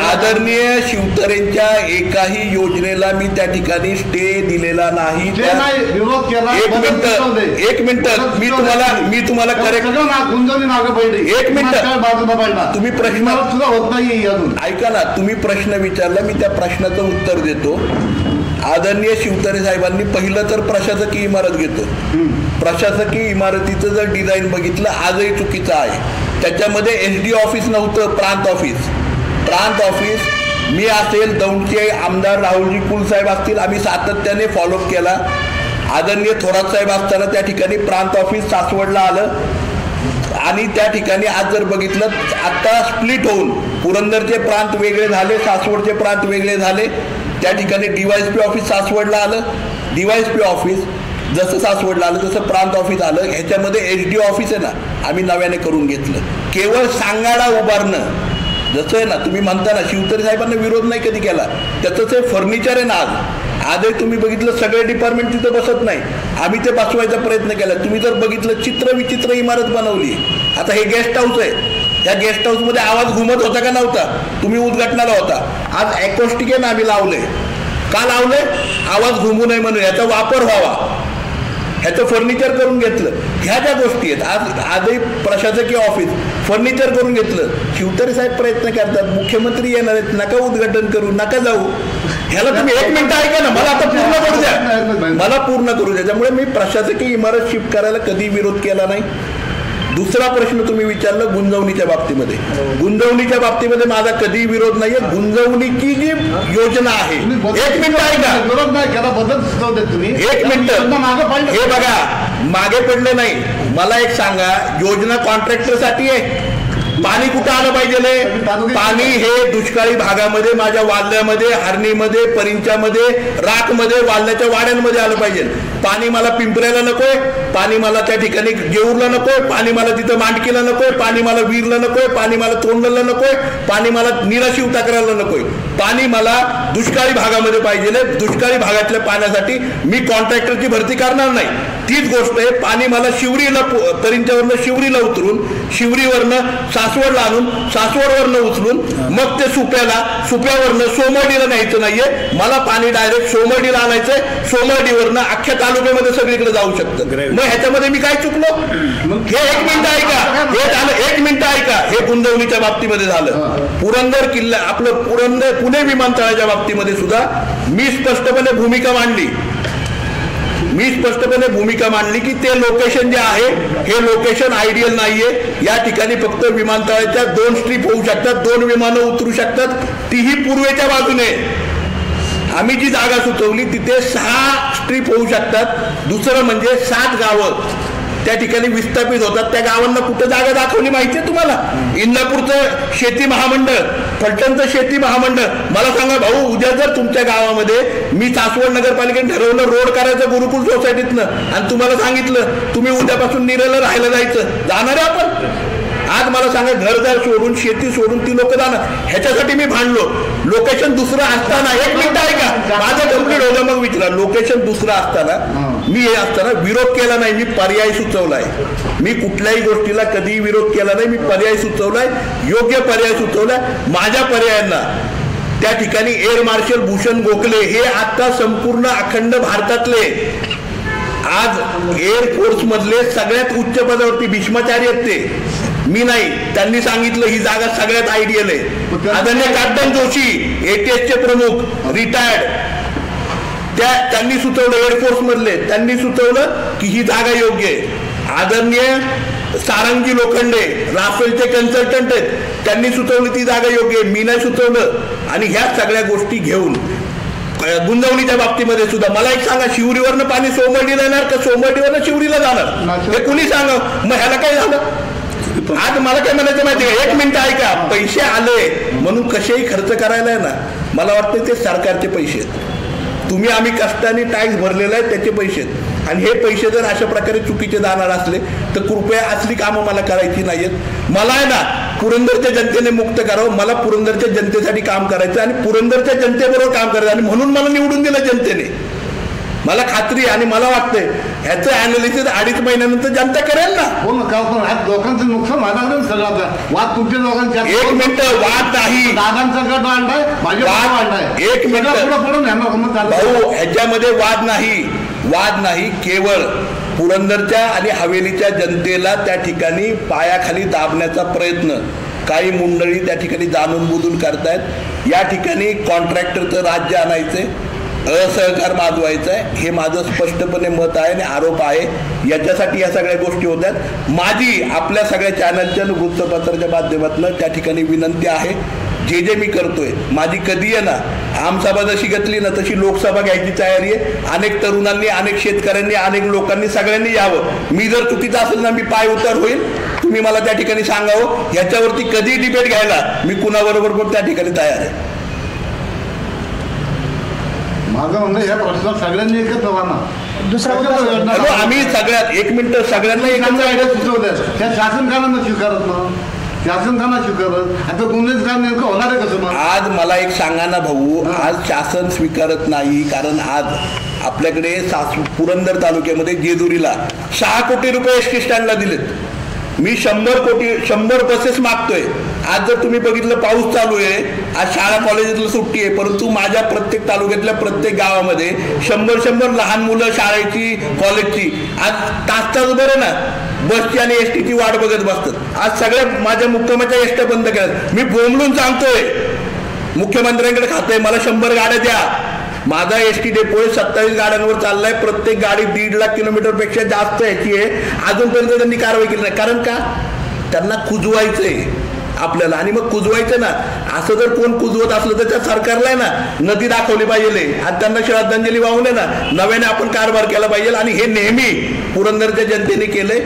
आदरणीय शिवतरेंच्या एकाही योजनेला मी त्या ठिकाणी स्टे दिलेला नाही. विरोध केला. एक मिनिट मी तुम्हाला करेक्ट. गुंजवणी मागं पडली. एक मिनिट. बाजूला पडला. तुम्ही प्रश्न सुद्धा होत नाही अजून. ऐका ना, तुम्ही प्रश्न विचारला, मी त्या प्रश्नाचं उत्तर देतो. आदरणीय शिवतरे साहेबांनी पहिलं तर प्रशासकीय इमारत घेतो. प्रशासकीय इमारतीचं जर डिझाईन बघितलं आजही चुकीचं आहे. त्याच्यामध्ये SD ऑफिस नव्हतं, प्रांत ऑफिस. मी असेल, दौंडचे आमदार राहुलजी कुलसाहेब असतील, आम्ही सातत्याने फॉलोअप केला. आदरणीय थोरात साहेब असताना त्या ठिकाणी प्रांत ऑफिस सासवडला आलं आणि त्या ठिकाणी आज जर बघितलं आता स्प्लिट होऊन पुरंदरचे प्रांत वेगळे झाले, सासवडचे प्रांत वेगळे झाले. त्या ठिकाणी DYSP ऑफिस सासवडला आलं. DYSP ऑफिस जसं सासवडला आलं तसं प्रांत ऑफिस आलं. ह्याच्यामध्ये SD ऑफिस आहे ना, आम्ही नव्याने करून घेतलं. केवळ सांगाडा उभारणं जसं आहे ना, तुम्ही म्हणता ना शिवतरे साहेबांना विरोध नाही कधी केला, त्याचंच हे फर्निचर आहे ना. आजही तुम्ही बघितलं सगळे डिपार्टमेंट तिथं बसत नाही, आम्ही ते बसवायचा प्रयत्न केला. तुम्ही जर बघितलं चित्र विचित्र इमारत बनवली. आता हे गेस्ट हाऊस आहे, त्या गेस्ट हाऊसमध्ये आवाज घुमत होता का नव्हता? तुम्ही उद्घाटनाला होता. आज ॲकोस्टिक आम्ही लावलंय. का लावलंय? आवाज घुमू नये म्हणून, याचा वापर व्हावा, ह्याचं फर्निचर करून घेतलं. ह्या ज्या गोष्टी आहेत, आजही प्रशासकीय ऑफिस फर्निचर करून घेतलं. शिवतरे साहेब प्रयत्न करतात, मुख्यमंत्री येणार आहेत, नका उद्घाटन करू, नका जाऊ. ह्याला तुम्ही 1 मिनिट ऐका ना, मला आता पूर्ण करू द्या, मला पूर्ण करू द्या. त्यामुळे मी प्रशासकीय इमारत शिफ्ट करायला कधी विरोध केला नाही. दुसरा प्रश्न तुम्ही विचारलं गुंजवणीच्या बाबतीमध्ये. गुंजवणीच्या बाबतीमध्ये माझा कधी विरोध नाहीये. गुंजवणीची जी योजना आहे, 1 मिनिट ऐका, विरोध नाही केला, बदल सुचवते तुम्ही. 1 मिनिट. हे बघा, मागे पडले नाही. मला एक सांगा, योजना कॉन्ट्रॅक्टरसाठी आहे. पाणी कुठं आलं पाहिजे? पाणी हे दुष्काळी भागामध्ये, माझ्या वाल्ल्यामध्ये, हरणीमध्ये, परिंच्यामध्ये, राखमध्ये, वाल्ल्याच्या वाड्यांमध्ये आलं पाहिजे. पाणी मला पिंपऱ्याला नकोय, पाणी मला त्या ठिकाणी जेऊरला नकोय, पाणी मला तिथं मांडकीला नकोय, पाणी मला वीरला नकोय, पाणी मला तोंडला नकोय, पाणी मला निराशिव तक्रारला नकोय. पाणी मला दुष्काळी भागामध्ये पाहिजे. दुष्काळी भागातल्या पाण्यासाठी मी कॉन्ट्रॅक्टरची भरती करणार नाही. तीच गोष्ट आहे, पाणी मला शिवरीला, परिंच्यावरनं शिवरीला उतरून, शिवरीवरनं सासवडला आणून, सासवडवरनं उचलून मग ते सुप्यावरनं सोमर्डीला न्यायचं नाहीये. मला पाणी डायरेक्ट सोमर्डीला आणायचंय. सोमर्डीवरनं अख्ख्या तालुक्यामध्ये सगळीकडे जाऊ शकतं. मग ह्याच्यामध्ये मी काय चुकलो? हे 1 मिनिट ऐका, हे झालं. 1 मिनिट ऐका, हे गुंजवणीच्या बाबतीमध्ये झालं. पुरंदर किल्ला, आपलं पुणे विमानतळाच्या बाबतीमध्ये सुद्धा मी स्पष्टपणे भूमिका मांडली की ते लोकेशन जे आहे हे लोकेशन आयडियल नाहीये. या ठिकाणी फक्त विमानतळाच्या 2 स्ट्रीप होऊ शकतात, 2 विमानं उतरू शकतात, तीही पूर्वेच्या बाजूने. आम्ही जी जागा सुचवली तिथे 6 स्ट्रीप होऊ शकतात. दुसरं म्हणजे 7 गावं त्या ठिकाणी विस्थापित होतात. त्या गावांना कुठं जागा दाखवली माहिती आहे तुम्हाला? इंदापूरचं शेती महामंडळ, फलटणचं शेती महामंडळ. मला सांगा भाऊ, उद्या जर तुमच्या गावामध्ये मी सासवड नगरपालिकेने ठरवलं रोड करायचं गुरुकुल सोसायटीतनं आणि तुम्हाला सांगितलं तुम्ही उद्यापासून निरेला राहायला जायचं, जाणार आहे आपण? आज मला सांगा, घरदार सोडून, शेती सोडून ती लोक जाणार. ह्याच्यासाठी मी भांडलो. लोकेशन दुसरं असताना, 1 मिनिट ऐका, माझं कंप्लीट होतं मग विचारा. लोकेशन दुसरं असताना, मी हे असताना विरोध केला नाही, मी पर्याय सुचवलाय. मी कुठल्याही गोष्टीला कधीही विरोध केला नाही, मी पर्याय सुचवलाय, योग्य पर्याय सुचवलाय. माझ्या पर्यायांना त्या ठिकाणी एअर मार्शल भूषण गोखले हे आता संपूर्ण अखंड भारतातले आज एअरफोर्स मधले सगळ्यात उच्च पदावरती भीष्माचार्य आहेत ते, मी नाही. त्यांनी सांगितलं ही जागा सगळ्यात आयडियल आहे. आदरणीय कांतन जोशी, ATS चे प्रमुख, रिटायर्ड, त्यांनी सुचवलं, एअरफोर्स मधले त्यांनी सुचवलं की ही जागा योग्य आहे. आदरणीय सारंगी लोखंडे, राफेलचे कन्सल्टंट आहेत, त्यांनी सुचवली ती जागा योग्य आहे, मी नाही सुचवलं. आणि ह्या सगळ्या गोष्टी घेऊन गुंजवणीच्या बाबतीमध्ये सुद्धा मला एक सांगा, शिवरीवरनं पाणी सोमर्डीला येणार का सोमर्डीवरनं शिवरीला जाणार? हे कुणी सांगा. मग ह्याला काय झालं? आज मला काय म्हणायचं माहिती आहे? 1 मिनिट ऐका, पैसे आले म्हणून कसेही खर्च करायला आहे ना, मला वाटतं ते सरकारचे पैसे आहेत. तुम्ही आम्ही कष्टाने टॅक्स भरलेला आहे त्याचे पैसे आहेत आणि हे पैसे जर अशा प्रकारे चुकीचे जाणार असले तर कृपया असली कामं मला करायची नाहीत. मला आहे ना पुरंदरच्या जनतेने मुक्त करावं, मला पुरंदरच्या जनतेसाठी काम करायचं आणि पुरंदरच्या जनतेबरोबर काम करायचं आणि म्हणून मला निवडून दिलं जनतेने. मला खात्री आणि मला वाटतंय ह्याचं अॅनालिसिस 2.5 महिन्यानंतर जनता करेल ना. हो ना, लोकांचं नुकसान व्हायला सगळं वाद तुमच्या लोकांच्या. 1 मिनिट, वाद नाही, दादांचा गट वाढलाय, वाढलाय. 1 मिनिट भाऊ, ह्याच्यामध्ये वाद नाही, केवळ पुरंदरच्या आणि हवेलीच्या जनतेला त्या ठिकाणी पायाखाली दाबण्याचा प्रयत्न काही मंडळी त्या ठिकाणी जाणून बुजून करतायत. या ठिकाणी कॉन्ट्रॅक्टरचं राज्य आणायचंय, असहकार माजवायचं आहे, हे माझं स्पष्टपणे मत आहे आणि आरोप आहे. याच्यासाठी या सगळ्या गोष्टी होत्यात. माझी आपल्या सगळ्या चॅनलच्या वृत्तपत्राच्या माध्यमातून त्या ठिकाणी विनंती आहे, जे मी करतोय माझी कधी आहे ना आमसभा जशी घेतली ना तशी लोकसभा घ्यायची तयारी आहे. अनेक तरुणांनी, अनेक शेतकऱ्यांनी, अनेक लोकांनी सगळ्यांनी यावं. मी जर चुकीचं असेल ना मी पाय उतार होईल, तुम्ही मला त्या ठिकाणी सांगावं. ह्याच्यावरती कधी डिबेट घ्यायला मी कुणाबरोबर पण त्या ठिकाणी तयार आहे. माझं म्हणणं या प्रश्नात सगळ्यांनी एकत्र व्हा ना. दुसरा आम्ही सगळ्यात 1 मिनिट सगळ्यांना एकत्र आयडिया सुचवतात. त्या शासन का ना स्वीकारत ना, शासन का ना स्वीकारत. आता गुन्हेच काम नेमकं होणार आहे कसं? आज मला एक सांगा ना भाऊ, आज शासन स्वीकारत नाही कारण आज आपल्याकडे पुरंदर तालुक्यामध्ये जेजुरीला 6 कोटी रुपये एसटी स्टँडला दिलेत. मी 100 बसेस मागतोय. आज जर तुम्ही बघितलं पाऊस चालू आहे, आज शाळा कॉलेजातलं सुट्टी आहे, परंतु माझ्या प्रत्येक तालुक्यातल्या प्रत्येक गावामध्ये 100 लहान मुलं शाळेची, कॉलेजची आज तास बरं ना बसची आणि एसटीची वाट बघत बसतात. आज सगळ्या माझ्या मुक्कामाच्या एसट्या बंद केल्यात. मी बोंबलून सांगतोय मुख्यमंत्र्यांकडे खातोय, मला 100 गाड्या द्या. माझा एसटी डेपो 27 गाड्यांवर चाललाय. प्रत्येक गाडी 1.5 लाख किलोमीटरपेक्षा जास्त याची आहे. अजूनपर्यंत त्यांनी कारवाई केली नाही. कारण का? त्यांना कुजवायचंय आपल्याला. आणि मग कुजवायचं ना, असं जर कोण कुजवत असलं तर त्या सरकारला आहे ना नदी दाखवली पाहिजे आणि त्यांना श्रद्धांजली वाहून आहे ना नव्याने आपण कारभार केला पाहिजे. आणि हे नेहमी पुरंदरच्या जनतेने केलंय.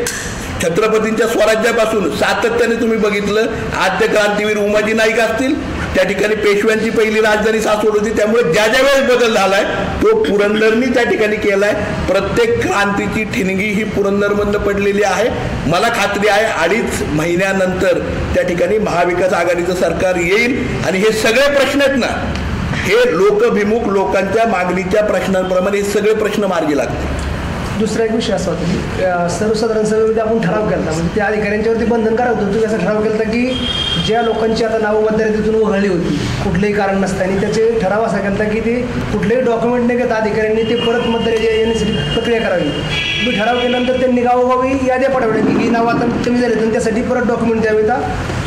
छत्रपतींच्या स्वराज्यापासून सातत्याने तुम्ही बघितलं. आद्य क्रांतीवीर उमाजी नाईक असतील, त्या ठिकाणी पेशव्यांची पहिली राजधानी सासवड होती. त्यामुळे ज्या वेळेस बदल झालाय तो पुरंदरनी त्या ठिकाणी केलाय. प्रत्येक क्रांतीची ठिणगी ही पुरंदरमधनं पडलेली आहे. मला खात्री आहे 2.5 महिन्यानंतर त्या ठिकाणी महाविकास आघाडीचं सरकार येईल आणि हे सगळे प्रश्न आहेत ना, हे लोकभिमुख लोकांच्या मागणीच्या प्रश्नांप्रमाणे हे सगळे प्रश्न मार्गी लागतील. दुसरा एक विषय असा होता की सर्वसाधारण सभेमध्ये आपण ठराव केला, म्हणजे त्या अधिकाऱ्यांच्यावरती बंधनकारक होतं. तुम्ही असा ठराव केला की ज्या लोकांची आता नावं मतदारातून वगळली होती कुठलंही कारण नसताना, त्याचे ठराव असा केला की ते कुठलेही डॉक्युमेंट नाही घेता अधिकाऱ्यांनी ते परत मतदार येण्यासाठी प्रक्रिया करावी. तुम्ही ठराव केल्यानंतर त्यांनी गावोगावी याद्या पाठवल्या की ही नावं आता कमी झाली तर त्यासाठी परत डॉक्युमेंट द्यावेत,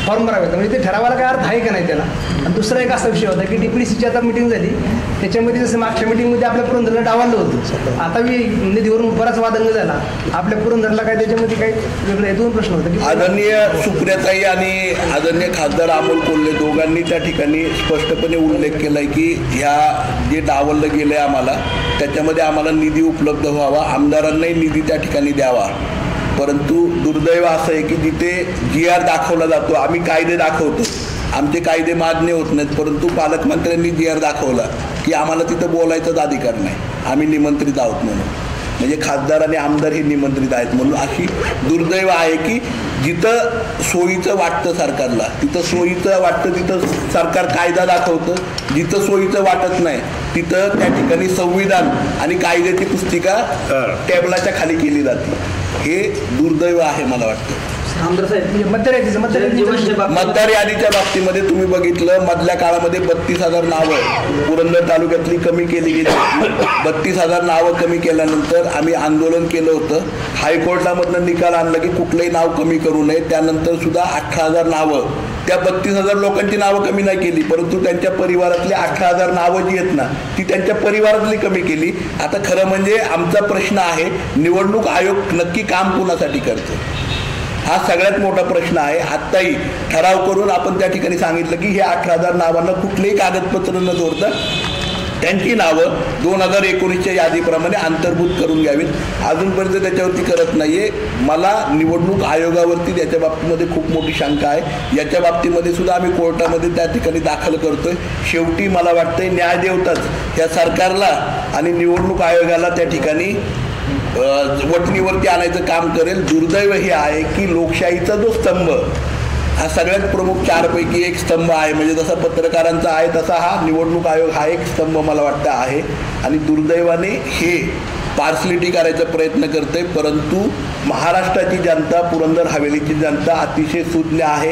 फॉर्म भरावेत. म्हणजे ते ठरावाला काय अर्थ आहे का नाही त्याला. आणि दुसरा एक असा विषय होता की DPDCची आता मिटिंग झाली, त्याच्यामध्ये जसं मागच्या मिटिंगमध्ये आपल्या पुरंदरला डावललं होतं. आता मी निधीवरून बराच वादंग झाला. आपल्या पुरंदरला काय त्याच्यामध्ये काही वेगळं 2 प्रश्न होते. आदरणीय सुप्रियाताई आणि आदरणीय खासदार अमोल कोल्हे दोघांनी त्या ठिकाणी स्पष्टपणे उल्लेख केलाय की ह्या जे डावललं गेलंय आम्हाला त्याच्यामध्ये आम्हाला निधी उपलब्ध व्हावा, आमदारांनाही निधी त्या ठिकाणी द्यावा. परंतु दुर्दैव असं आहे की जिथे GR दाखवला जातो, आम्ही कायदे दाखवतो, आमचे कायदे मान्य होत नाहीत, परंतु पालकमंत्र्यांनी GR दाखवला की आम्हाला तिथं बोलायचाच अधिकार नाही, आम्ही निमंत्रित आहोत म्हणून. म्हणजे खासदार आणि आमदार हे निमंत्रित आहेत म्हणून. अशी दुर्दैव आहे की जिथं सोयीचं वाटतं सरकारला, तिथं सोयीचं वाटतं तिथं सरकार कायदा दाखवतं, जिथं सोयीचं वाटत नाही तिथं त्या ठिकाणी संविधान आणि कायद्याची पुस्तिका टेबलाच्या खाली केली जाते. हे दुर्दैव आहे मला वाटतं. मतदार यादीच्या बाबतीमध्ये तुम्ही बघितलं मधल्या काळामध्ये 32,000 नावं पुरंदर तालुक्यातली कमी केली गेली. 32,000 नावं कमी केल्यानंतर आम्ही आंदोलन केलं होतं. हायकोर्टामधनं निकाल आणला की कुठलंही नाव कमी करू नये. त्यानंतर सुद्धा 18,000 नावं, त्या 32,000 लोकांची नावं कमी नाही केली, परंतु त्यांच्या परिवारातली 18,000 नावं जी आहेत ना ती त्यांच्या परिवारातली कमी केली. आता खरं म्हणजे आमचा प्रश्न आहे, निवडणूक आयोग नक्की काम कुणासाठी करतो हा सगळ्यात मोठा प्रश्न आहे. आत्ताही ठराव करून आपण त्या ठिकाणी सांगितलं की हे 18,000 नावांना कुठलेही कागदपत्र न जोडता त्यांची नावं 2019च्या यादीप्रमाणे अंतर्भूत करून घ्यावीत. अजूनपर्यंत त्याच्यावरती करत नाहीये. मला निवडणूक आयोगावरती त्याच्या बाबतीमध्ये खूप मोठी शंका आहे. याच्या बाबतीमध्ये सुद्धा आम्ही कोर्टामध्ये त्या ठिकाणी दाखल करतोय. शेवटी मला वाटतंय न्यायदेवताच या सरकारला आणि निवडणूक आयोगाला त्या ठिकाणी वटणीवरती आणायचं काम करेल. दुर्दैव हे आहे की लोकशाहीचा जो स्तंभ हा सगळ्यात प्रमुख 4पैकी एक स्तंभ आहे. म्हणजे जसा पत्रकारांचा आहे तसा हा निवडणूक आयोग हा एक स्तंभ मला वाटतं आहे. आणि दुर्दैवाने हे पार्सलिटी करायचा प्रयत्न करते. परंतु महाराष्ट्राची जनता, पुरंदर हवेलीची जनता अतिशय सुज्ञ आहे.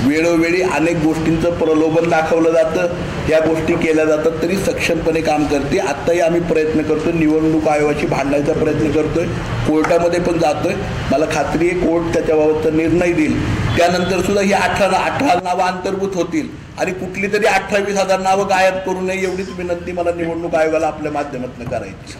वेळोवेळी अनेक गोष्टींचं प्रलोभन दाखवलं जातं, या गोष्टी केल्या जातात, तरी सक्षमपणे काम करते. आत्ताही आम्ही प्रयत्न करतोय, निवडणूक आयोगाशी भांडायचा प्रयत्न करतोय, कोर्टामध्ये पण जातोय. मला खात्री आहे कोर्ट त्याच्याबाबतचा निर्णय देईल. त्यानंतर सुद्धा ही 18 नावं अंतर्भूत होतील आणि कुठली तरी 28,000 नावं गायब करू नये एवढीच विनंती मला निवडणूक आयोगाला आपल्या माध्यमातून करायची.